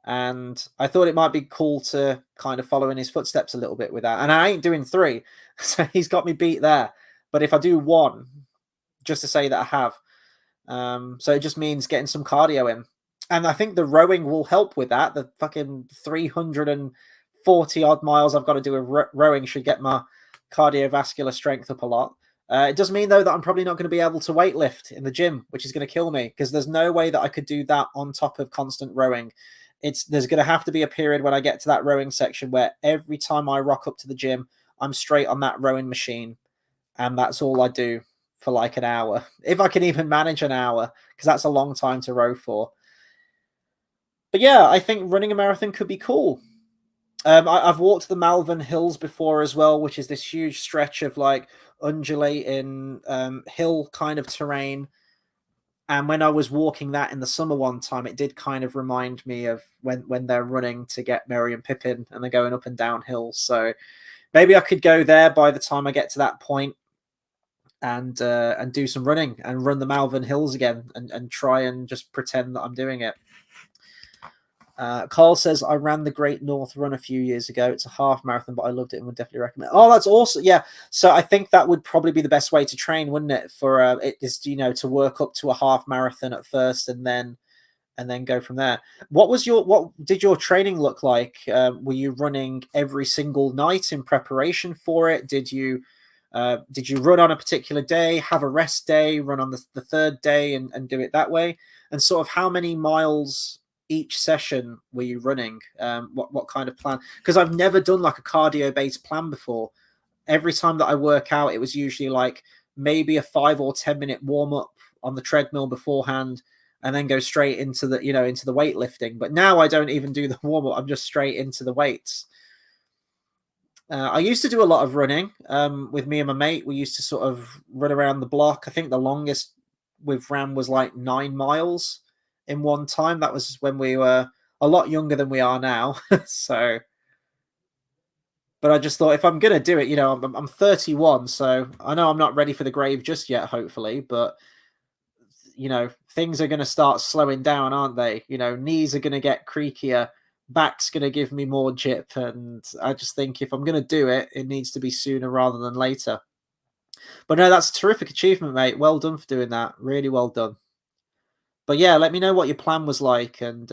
And I thought it might be cool to kind of follow in his footsteps a little bit with that. And I ain't doing 3, so he's got me beat there. But if I do 1, just to say that I have. So it just means getting some cardio in. And I think the rowing will help with that. The fucking 340 odd miles I've got to do with rowing should get my cardiovascular strength up a lot. It does mean, though, that I'm probably not going to be able to weightlift in the gym, which is going to kill me because there's no way that I could do that on top of constant rowing. There's going to have to be a period when I get to that rowing section where every time I rock up to the gym, I'm straight on that rowing machine. And that's all I do for like an hour. If I can even manage an hour, because that's a long time to row for. But yeah, I think running a marathon could be cool. I've walked the Malvern Hills before as well, which is this huge stretch of like undulating hill kind of terrain. And when I was walking that in the summer one time, it did kind of remind me of when they're running to get Merry and Pippin and they're going up and down hills. So maybe I could go there by the time I get to that point. and do some running and run the Malvern Hills again and try and just pretend that I'm doing it. Carl says, I ran the Great North Run a few years ago. It's a half marathon, but I loved it and would definitely recommend. Oh, that's awesome. Yeah. So I think that would probably be the best way to train, wouldn't it? For it is, to work up to a half marathon at first and then go from there. What did your training look like? Were you running every single night in preparation for it? Did you run on a particular day, have a rest day, run on the third day and do it that way? And sort of how many miles each session were you running? What kind of plan? Because I've never done like a cardio based plan before. Every time that I work out, it was usually like maybe a 5 or 10 minute warm up on the treadmill beforehand, and then go straight into the weightlifting. But now I don't even do the warm up; I'm just straight into the weights. I used to do a lot of running with me and my mate. We used to sort of run around the block. I think the longest we've ran was like 9 miles in one time. That was when we were a lot younger than we are now. So, but I just thought if I'm gonna do it, I'm 31, so I know I'm not ready for the grave just yet. Hopefully, but things are going to start slowing down, aren't they? Knees are going to get creakier, back's going to give me more jip, and I just think if I'm going to do it, it needs to be sooner rather than later. But no, that's a terrific achievement, mate. Well done for doing that. Really well done. But yeah, let me know what your plan was like, and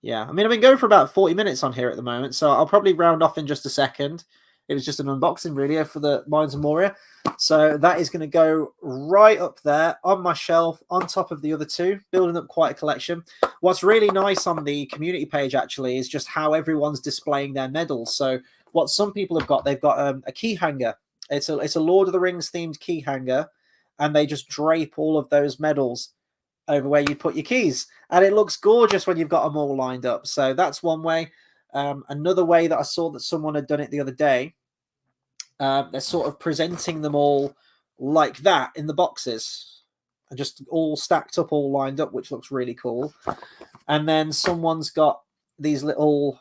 yeah, I mean, I've been going for about 40 minutes on here at the moment, so I'll probably round off in just a second. It was just an unboxing video for the Mines of Moria. So that is going to go right up there on my shelf on top of the other two, building up quite a collection. What's really nice on the community page, actually, is just how everyone's displaying their medals. So what some people have got, they've got a key hanger. It's a Lord of the Rings themed key hanger, and they just drape all of those medals over where you put your keys, and it looks gorgeous when you've got them all lined up. So that's one way. Another way that I saw that someone had done it the other day, they're sort of presenting them all like that in the boxes and just all stacked up, all lined up, which looks really cool. And then someone's got these little,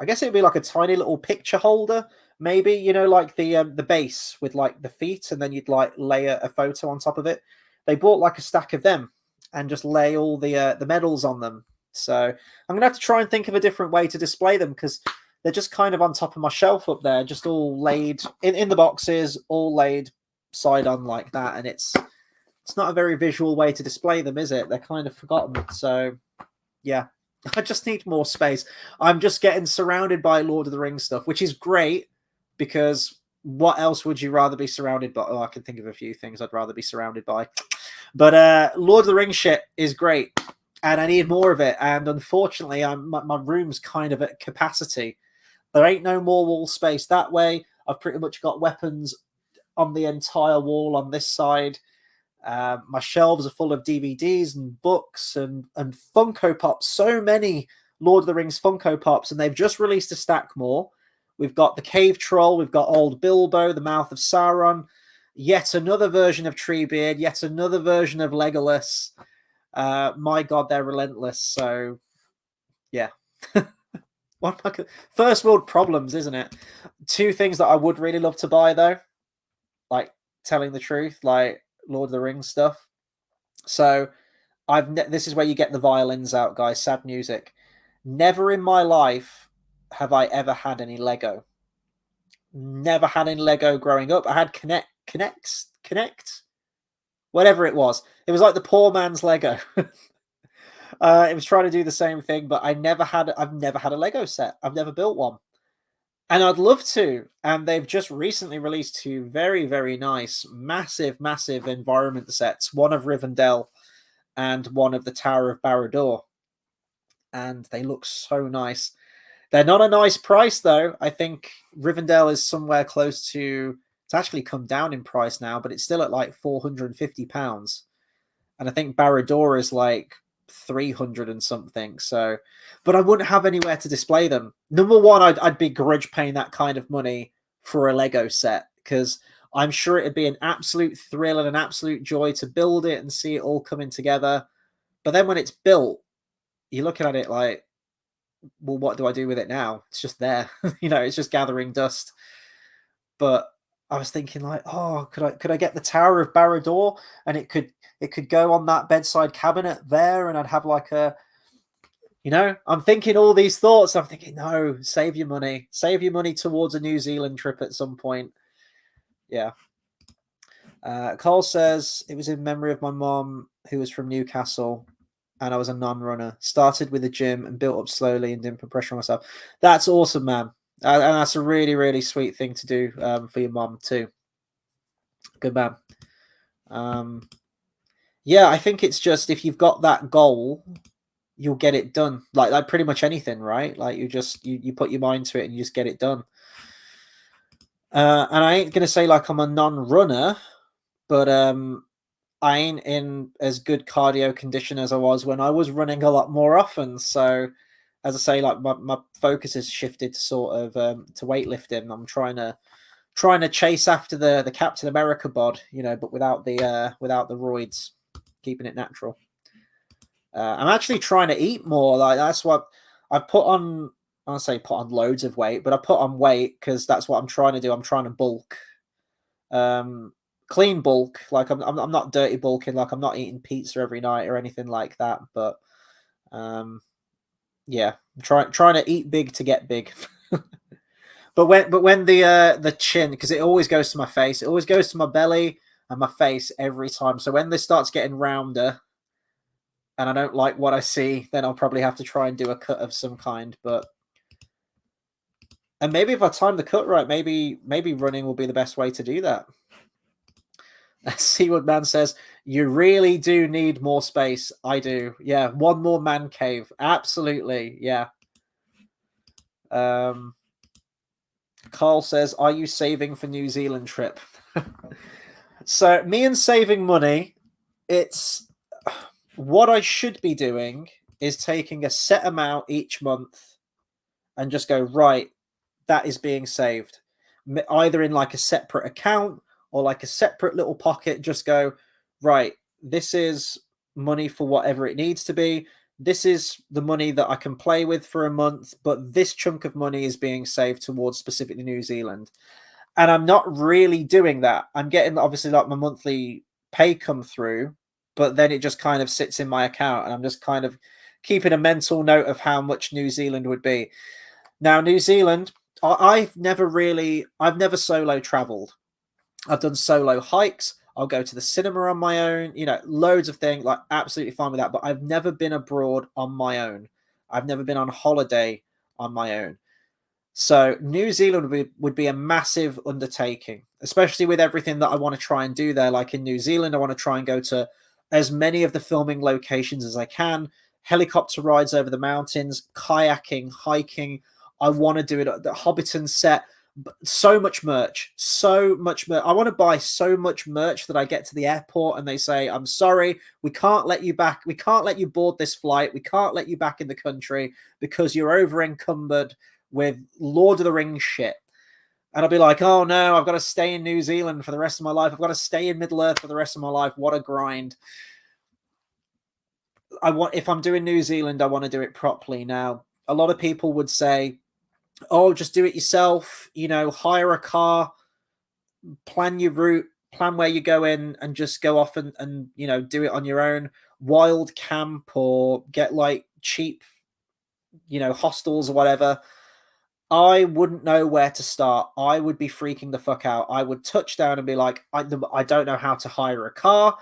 I guess it'd be like a tiny little picture holder, maybe, like the base with like the feet, and then you'd like lay a photo on top of it. They bought like a stack of them and just lay all the medals on them. So I'm gonna have to try and think of a different way to display them, because they're just kind of on top of my shelf up there, just all laid in the boxes, all laid side on like that, and it's not a very visual way to display them, is it? They're kind of forgotten. So yeah, I just need more space. I'm just getting surrounded by Lord of the Rings stuff, which is great, because what else would you rather be surrounded by? Oh, I can think of a few things I'd rather be surrounded by. But Lord of the Rings shit is great, and I need more of it. And unfortunately, my room's kind of at capacity. There ain't no more wall space that way. I've pretty much got weapons on the entire wall on this side. My shelves are full of DVDs and books and Funko Pops. So many Lord of the Rings Funko Pops, and they've just released a stack more. We've got the Cave Troll, we've got Old Bilbo, the Mouth of Sauron, yet another version of Treebeard, yet another version of Legolas. My God, they're relentless. So, yeah. First world problems, isn't it? Two things that I would really love to buy, though, like telling the truth, like Lord of the Rings stuff. So this is where you get the violins out, guys. Sad music. Never in my life have I ever had any Lego. Never had any Lego growing up. I had Connect, whatever it was. It was like the poor man's Lego. It was trying to do the same thing, but I've never had a Lego set. I've never built one. And I'd love to. And they've just recently released two very, very nice, massive, massive environment sets. One of Rivendell and one of the Tower of Barad-dûr. And they look so nice. They're not a nice price, though. I think Rivendell is somewhere close to... It's actually come down in price now, but it's still at like £450. And I think Barad-dûr is like 300 and something. So, but I wouldn't have anywhere to display them. Number one, I'd begrudge paying that kind of money for a Lego set, because I'm sure it'd be an absolute thrill and an absolute joy to build it and see it all coming together. But then when it's built, you're looking at it like, well, what do I do with it now? It's just there. It's just gathering dust. But I was thinking like, oh, could I get the Tower of Barad-dûr, and it could go on that bedside cabinet there, and I'd have like a, I'm thinking all these thoughts. I'm thinking, no, save your money towards a New Zealand trip at some point. Yeah. Cole says it was in memory of my mom, who was from Newcastle, and I was a non-runner. Started with a gym and built up slowly and didn't put pressure on myself. That's awesome, man. And that's a really, really sweet thing to do for your mom too. Good man. Yeah, I think it's just if you've got that goal, you'll get it done. Like pretty much anything, right? Like you put your mind to it and you just get it done. And I ain't gonna say like I'm a non-runner, but I ain't in as good cardio condition as I was when I was running a lot more often. So, as I say, like my focus has shifted to sort of to weightlifting. I'm trying to chase after the Captain America bod, but without the roids, keeping it natural. I'm actually trying to eat more. Like that's what I've put on. I don't say put on loads of weight, but I put on weight because that's what I'm trying to do. I'm trying to bulk. Clean bulk. Like I'm not dirty bulking. Like I'm not eating pizza every night or anything like that. But yeah, I'm trying to eat big to get big. but when the chin, because it always goes to my face, it always goes to my belly and my face every time. So when this starts getting rounder and I don't like what I see, then I'll probably have to try and do a cut of some kind. And maybe if I time the cut right, maybe running will be the best way to do that. Seaward Man says, you really do need more space. I do. Yeah, one more man cave. Absolutely. Yeah. Carl says, are you saving for New Zealand trip? So me and saving money, it's what I should be doing is taking a set amount each month and just go, right, that is being saved. Either in like a separate account or like a separate little pocket, just go, right, this is money for whatever it needs to be. This is the money that I can play with for a month, but this chunk of money is being saved towards specifically New Zealand. And I'm not really doing that. I'm getting obviously like my monthly pay come through, but then it just kind of sits in my account and I'm just kind of keeping a mental note of how much New Zealand would be. Now, New Zealand, I've never solo traveled. I've done solo hikes. I'll go to the cinema on my own, loads of things, like absolutely fine with that. But I've never been abroad on my own. I've never been on holiday on my own. So New Zealand would be a massive undertaking, especially with everything that I want to try and do there. Like in New Zealand, I want to try and go to as many of the filming locations as I can, helicopter rides over the mountains, kayaking, hiking. I want to do it at the Hobbiton set. So much merch, so much merch. I want to buy so much merch that I get to the airport and they say, I'm sorry, we can't let you back. We can't let you board this flight. We can't let you back in the country because you're over encumbered with Lord of the Rings shit. And I'll be like, oh no, I've got to stay in New Zealand for the rest of my life. I've got to stay in Middle Earth for the rest of my life. What a grind. If I'm doing New Zealand, I want to do it properly. Now, a lot of people would say, oh, just do it yourself, hire a car, plan your route, plan where you go in, and just go off and do it on your own. Wild camp or get like cheap, hostels or whatever. I wouldn't know where to start. I would be freaking the fuck out. I would touch down and be like, I don't know how to hire a car.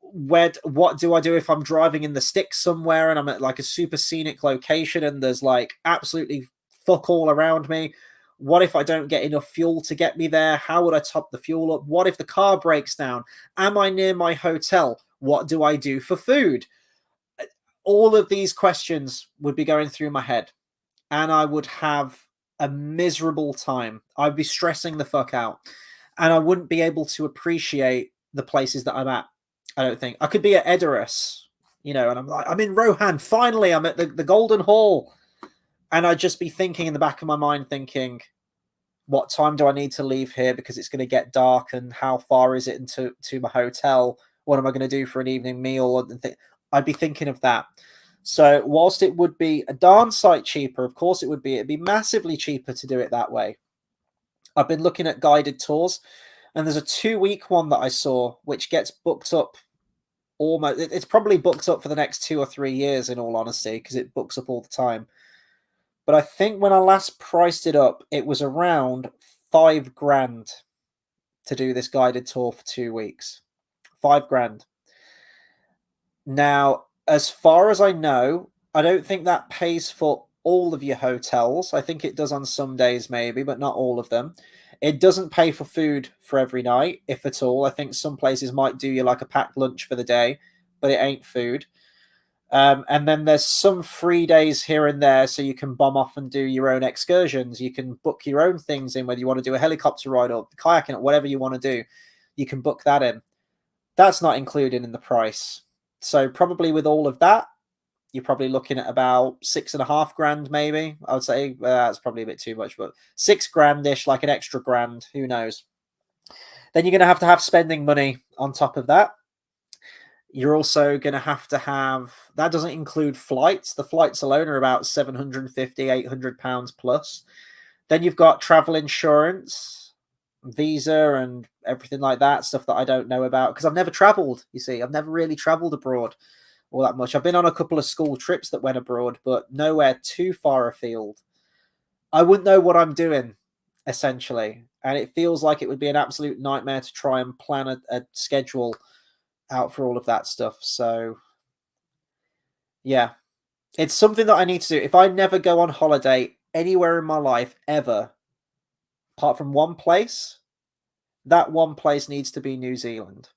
What do I do if I'm driving in the sticks somewhere and I'm at like a super scenic location and there's like absolutely fuck all around me? What if I don't get enough fuel to get me there? How would I top the fuel up? What if the car breaks down? Am I near my hotel? What do I do for food? All of these questions would be going through my head and I would have a miserable time. I'd be stressing the fuck out and I wouldn't be able to appreciate the places that I'm at. I don't think I could be at Edoras, and I'm like, I'm in Rohan. Finally, I'm at the Golden Hall. And I'd just be thinking in the back of my mind, thinking, what time do I need to leave here? Because it's going to get dark. And how far is it into my hotel? What am I going to do for an evening meal? I'd be thinking of that. So whilst it would be a darn sight cheaper, of course it'd be massively cheaper to do it that way. I've been looking at guided tours, and there's a 2-week one that I saw, which gets booked up almost. It's probably booked up for the next 2 or 3 years, in all honesty, because it books up all the time. But I think when I last priced it up, it was around 5 grand to do this guided tour for 2 weeks. 5 grand. Now, as far as I know, I don't think that pays for all of your hotels. I think it does on some days, maybe, but not all of them. It doesn't pay for food for every night, if at all. I think some places might do you like a packed lunch for the day, but it ain't food. And then there's some free days here and there, so you can bomb off and do your own excursions. You can book your own things in, whether you want to do a helicopter ride or kayaking or whatever you want to do. You can book that in. That's not included in the price. So probably with all of that, you're probably looking at about 6.5 grand, maybe. I would say that's probably a bit too much, but 6 grand-ish, like an extra grand. Who knows? Then you're going to have spending money on top of that. You're also going to have that doesn't include flights. The flights alone are about 750, 800 pounds plus. Then you've got travel insurance, visa, and everything like that, stuff that I don't know about because I've never traveled. You see, I've never really traveled abroad all that much. I've been on a couple of school trips that went abroad, but nowhere too far afield. I wouldn't know what I'm doing, essentially. And it feels like it would be an absolute nightmare to try and plan a schedule out for all of that stuff. So, yeah, it's something that I need to do. If I never go on holiday anywhere in my life, ever, apart from one place, that one place needs to be New Zealand.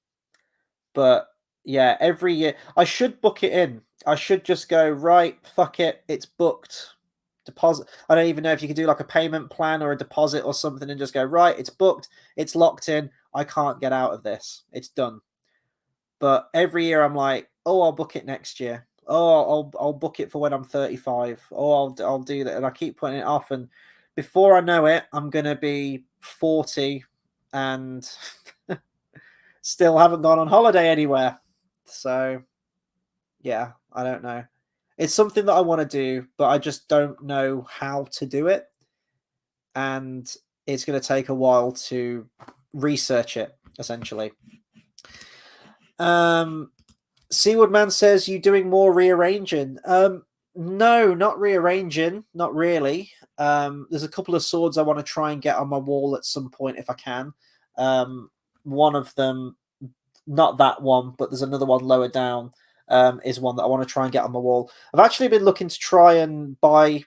But yeah, every year I should book it in. I should just go, right, fuck it, it's booked. Deposit. I don't even know if you can do like a payment plan or a deposit or something and just go, right, it's booked, it's locked in. I can't get out of this. It's done. But every year I'm like, oh, I'll book it next year. Oh, I'll book it for when I'm 35. Oh, I'll do that, and I keep putting it off. And before I know it, I'm gonna be 40 and still haven't gone on holiday anywhere. So yeah, I don't know. It's something that I want to do, but I just don't know how to do it, and it's going to take a while to research it. Essentially, Seaward Man says, you doing more rearranging? No, not rearranging, not really. There's a couple of swords I want to try and get on my wall at some point if I can. One of them, not that one, but there's another one lower down, is one that I want to try and get on my wall. I've actually been looking to try and buy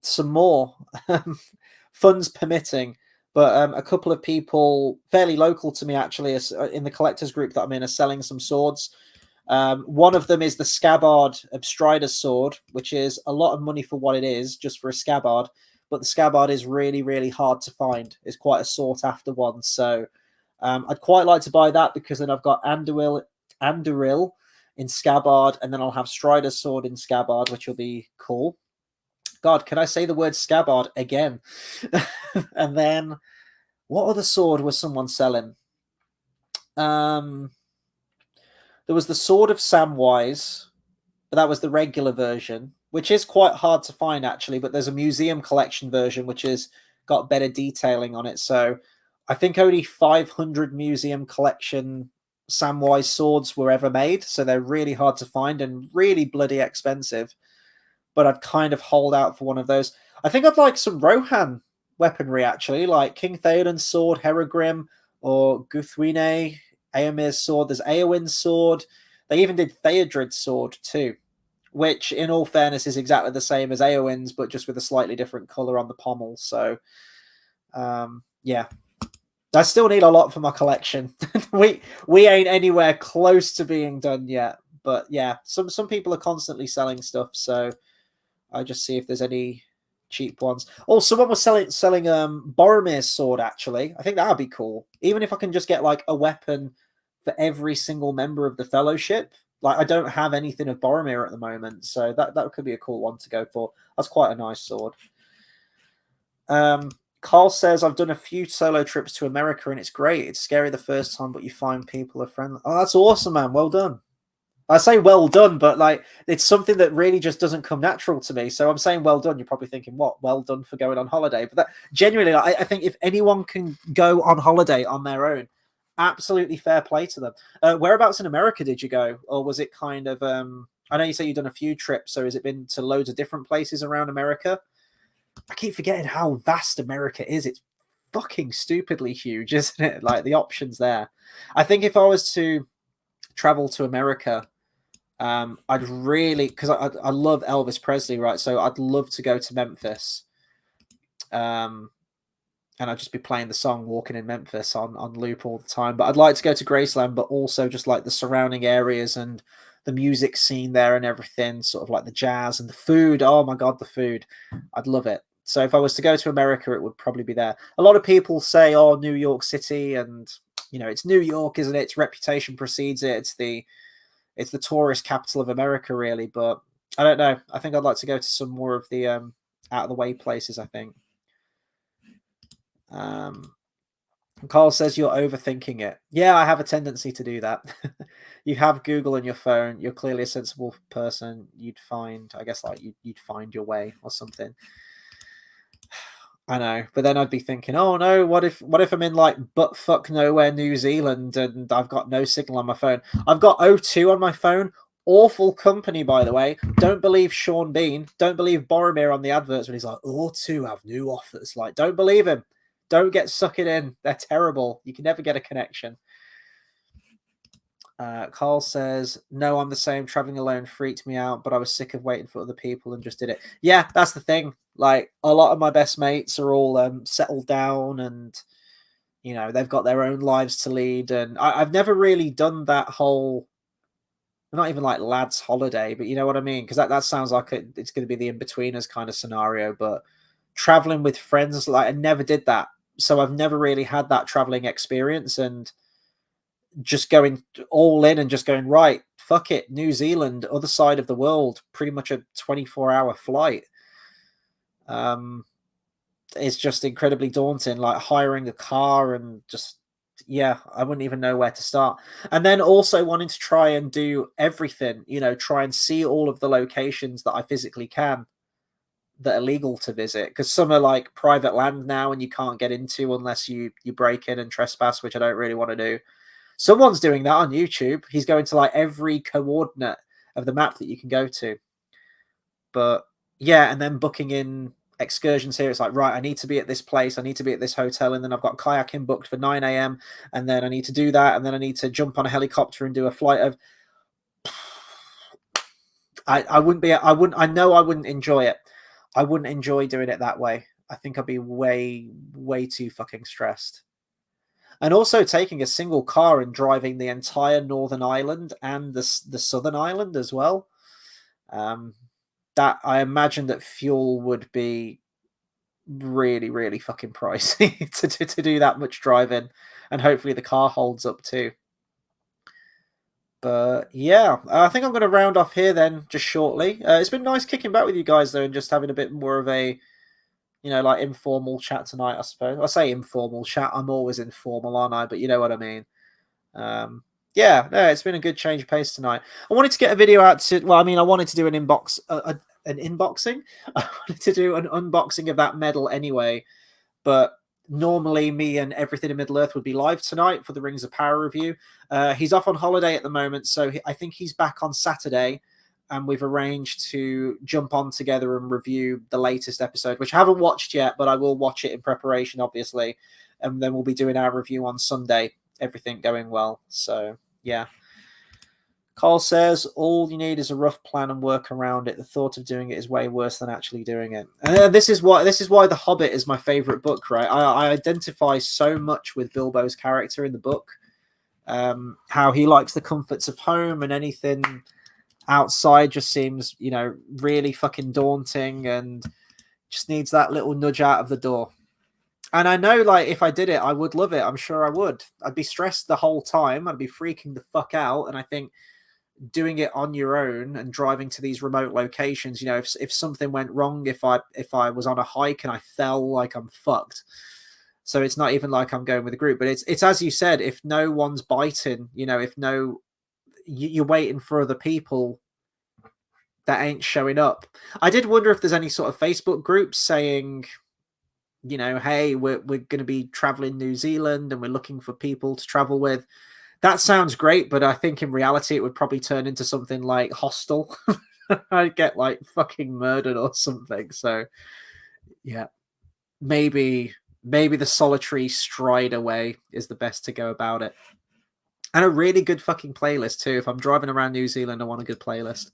some more, funds permitting. But a couple of people fairly local to me, actually, in the collectors group that I'm in, are selling some swords. One of them is the scabbard of Strider's sword, which is a lot of money for what it is, just for a scabbard. But the scabbard is really, really hard to find. It's quite a sought after one. So I'd quite like to buy that because then I've got Anduril in scabbard, and then I'll have Strider's sword in scabbard, which will be cool. God, can I say the word scabbard again? And then what other sword was someone selling? There was the Sword of Samwise, but that was the regular version, which is quite hard to find actually. But there's a museum collection version which has got better detailing on it. So I think only 500 museum collection Samwise swords were ever made, so they're really hard to find and really bloody expensive. But I'd kind of hold out for one of those. I think I'd like some Rohan weaponry, actually, like King Theoden's sword, Herogrim, or Guthwine, Eomer's sword. There's Eowyn's sword. They even did Theodred's sword, too, which, in all fairness, is exactly the same as Eowyn's, but just with a slightly different colour on the pommel. So, yeah. I still need a lot for my collection. we ain't anywhere close to being done yet. But yeah, some people are constantly selling stuff, so I just see if there's any cheap ones. Oh, someone was selling Boromir's sword, actually. I think that would be cool. Even if I can just get like a weapon for every single member of the fellowship. Like, I don't have anything of Boromir at the moment, so that could be a cool one to go for. That's quite a nice sword. Carl says, I've done a few solo trips to America and it's great. It's scary the first time, but you find people are friendly. Oh, that's awesome, man. Well done. I say well done, but like it's something that really just doesn't come natural to me. So I'm saying well done. You're probably thinking, what? Well done for going on holiday. But that genuinely, I think if anyone can go on holiday on their own, absolutely fair play to them. Whereabouts in America did you go, or was it kind of? I know you say you've done a few trips. So has it been to loads of different places around America? I keep forgetting how vast America is. It's fucking stupidly huge, isn't it? Like the options there. I think if I was to travel to America, I'd really, because I love Elvis Presley, right? So I'd love to go to Memphis, and I'd just be playing the song "Walking in Memphis" on loop all the time. But I'd like to go to Graceland, but also just like the surrounding areas and the music scene there and everything, sort of like the jazz and the food. Oh my god, the food! I'd love it. So if I was to go to America, it would probably be there. A lot of people say, "Oh, New York City," and it's New York, isn't it? Its reputation precedes it. It's the tourist capital of America, really. But I don't know. I think I'd like to go to some more of the out of the way places. I think. Carl says you're overthinking it. Yeah, I have a tendency to do that. You have Google on your phone. You're clearly a sensible person. You'd find, I guess, like you'd find your way or something. I know, but then I'd be thinking, oh no, what if I'm in like butt fuck nowhere, New Zealand, and I've got no signal on my phone? I've got O2 on my phone. Awful company, by the way. Don't believe Sean Bean. Don't believe Boromir on the adverts when he's like, O2 have new offers. Like, don't believe him. Don't get sucked in. They're terrible. You can never get a connection. Carl says, no, I'm the same. Traveling alone freaked me out, but I was sick of waiting for other people and just did it. Yeah, that's the thing. Like, a lot of my best mates are all settled down and, they've got their own lives to lead. And I've never really done that whole, not even like lads holiday, but you know what I mean? Because that sounds like it's going to be the in-betweeners kind of scenario. But traveling with friends, like I never did that. So I've never really had that traveling experience. And just going all in and just going, right, fuck it, New Zealand, other side of the world, pretty much a 24-hour flight. It's just incredibly daunting, like hiring a car and just, yeah, I wouldn't even know where to start. And then also wanting to try and do everything, try and see all of the locations that I physically can that are legal to visit, because some are like private land now and you can't get into unless you break in and trespass, which I don't really want to do. Someone's doing that on YouTube. He's going to like every coordinate of the map that you can go to. But yeah, and then booking in excursions here. It's like, right, I need to be at this place. I need to be at this hotel. And then I've got kayaking booked for 9 a.m. And then I need to do that. And then I need to jump on a helicopter and do a flight of. I know I wouldn't enjoy it. I wouldn't enjoy doing it that way. I think I'd be way, way too fucking stressed. And also taking a single car and driving the entire Northern Ireland and the Southern Ireland as well. That I imagine that fuel would be really, really fucking pricey to do that much driving, and hopefully the car holds up too. But yeah, I think I'm going to round off here then, just shortly. It's been nice kicking back with you guys though, and just having a bit more of a like informal chat tonight, I suppose. I say informal chat. I'm always informal, aren't I? But you know what I mean. Yeah, no, it's been a good change of pace tonight. I wanted to get a video out to. Well, I mean, I wanted to do an unboxing. I wanted to do an unboxing of that medal anyway. But normally, me and Everything in Middle Earth would be live tonight for the Rings of Power review. He's off on holiday at the moment, so I think he's back on Saturday. And we've arranged to jump on together and review the latest episode, which I haven't watched yet, but I will watch it in preparation, obviously. And then we'll be doing our review on Sunday, everything going well. So, yeah. Carl says, all you need is a rough plan and work around it. The thought of doing it is way worse than actually doing it. And this is why The Hobbit is my favorite book, right? I identify so much with Bilbo's character in the book. How he likes the comforts of home, and anything outside just seems, really fucking daunting, and just needs that little nudge out of the door. And I know, like, if I did it, I would love it. I'm sure I would. I'd be stressed the whole time. I'd be freaking the fuck out. And I think doing it on your own and driving to these remote locations, if something went wrong, if I was on a hike and I fell, like, I'm fucked. So it's not even like I'm going with a group. But it's as you said, if no one's biting, you're waiting for other people that ain't showing up. I did wonder if there's any sort of Facebook groups saying, hey, we're going to be traveling New Zealand and we're looking for people to travel with. That sounds great, but I think in reality it would probably turn into something like hostile. I'd get like fucking murdered or something. So yeah, maybe the solitary stride away is the best to go about it. And a really good fucking playlist too. If I'm driving around New Zealand, I want a good playlist.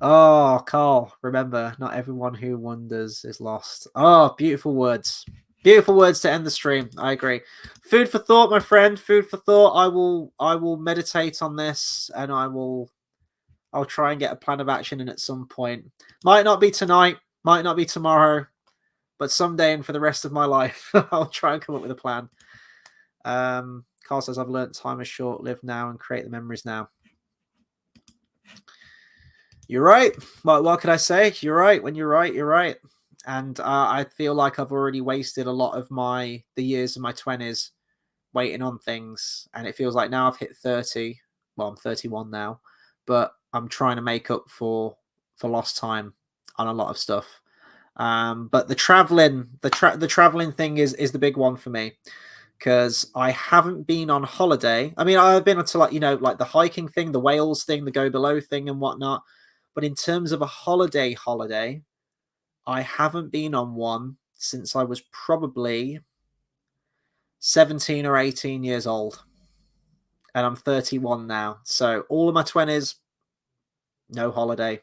Oh, Carl, remember, not everyone who wanders is lost. Oh, beautiful words. Beautiful words to end the stream. I agree. Food for thought, my friend. Food for thought. I will meditate on this, and I'll try and get a plan of action in at some point. Might not be tonight, might not be tomorrow, but someday and for the rest of my life, I'll try and come up with a plan. Carl says, I've learned time is short-lived now and create the memories now. You're right. What could I say? You're right. When you're right, you're right. And I feel like I've already wasted a lot of the years of my 20s waiting on things. And it feels like now I've hit 30. Well, I'm 31 now. But I'm trying to make up for lost time on a lot of stuff. But the traveling thing is the big one for me. Because I haven't been on holiday. I mean, I've been to like the hiking thing, the Wales thing, the go below thing and whatnot. But in terms of a holiday, I haven't been on one since I was probably 17 or 18 years old. And I'm 31 now. So all of my 20s, no holiday.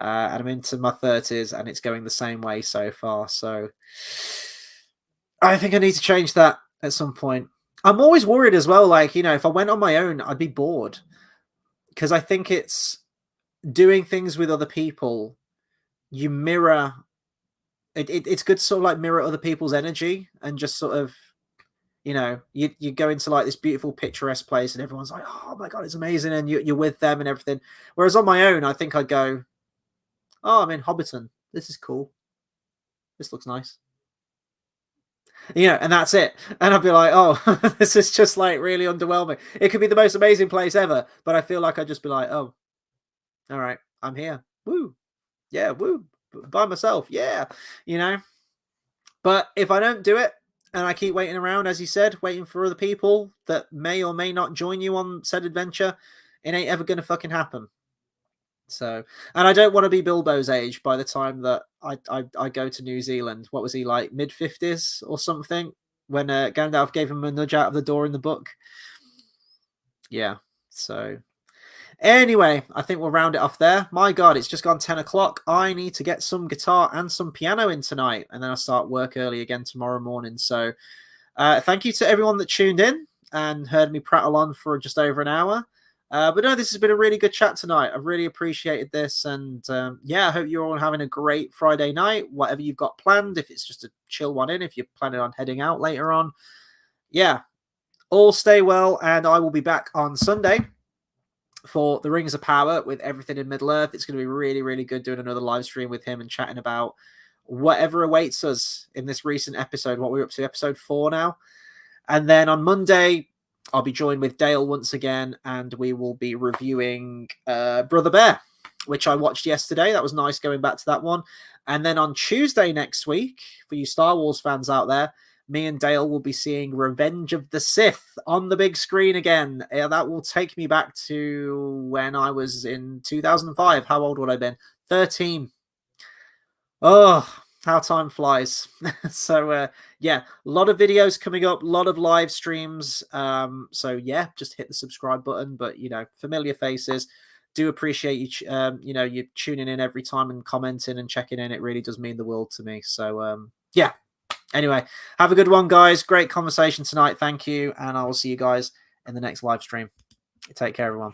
And I'm into my 30s and it's going the same way so far. So I think I need to change that at some point. I'm always worried as well. Like, if I went on my own, I'd be bored. Because I think it's doing things with other people. You mirror it's good to sort of like mirror other people's energy and just sort of you go into like this beautiful picturesque place and everyone's like, oh my god, it's amazing, and you're with them and everything, whereas on my own I think I'd go, oh, I'm in Hobbiton, this is cool, this looks nice, and that's it, and I'd be like, oh, this is just like really underwhelming. It could be the most amazing place ever, but I feel like I'd just be like, oh, all right, I'm here, woo, yeah, woo, by myself, yeah, But if I don't do it and I keep waiting around, as you said, waiting for other people that may or may not join you on said adventure, it ain't ever going to fucking happen. So, and I don't want to be Bilbo's age by the time that I go to New Zealand. What was he, like mid-50s or something when Gandalf gave him a nudge out of the door in the book? Yeah, so anyway, I think we'll round it off there. My God, it's just gone 10 o'clock. I need to get some guitar and some piano in tonight, and then I'll start work early again tomorrow morning. So thank you to everyone that tuned in and heard me prattle on for just over an hour. But no, this has been a really good chat tonight. I've really appreciated this. And yeah, I hope you're all having a great Friday night, whatever you've got planned. If it's just a chill one in, if you're planning on heading out later on. Yeah, all stay well. And I will be back on Sunday for the Rings of Power with everything in Middle Earth. It's going to be really, really good doing another live stream with him and chatting about whatever awaits us in this recent episode, what we're up to, episode 4 now. And then on Monday, I'll be joined with Dale once again, and we will be reviewing Brother Bear, which I watched yesterday. That was nice going back to that one. And then on Tuesday next week, for you Star Wars fans out there, me and Dale will be seeing Revenge of the Sith on the big screen again. That will take me back to when I was in 2005. How old would I have been? 13. Oh, how time flies. So, yeah, a lot of videos coming up, a lot of live streams. So, yeah, just hit the subscribe button. But, familiar faces. Do appreciate you, you tuning in every time and commenting and checking in. It really does mean the world to me. So, yeah. Anyway, have a good one, guys. Great conversation tonight. Thank you. And I will see you guys in the next live stream. Take care, everyone.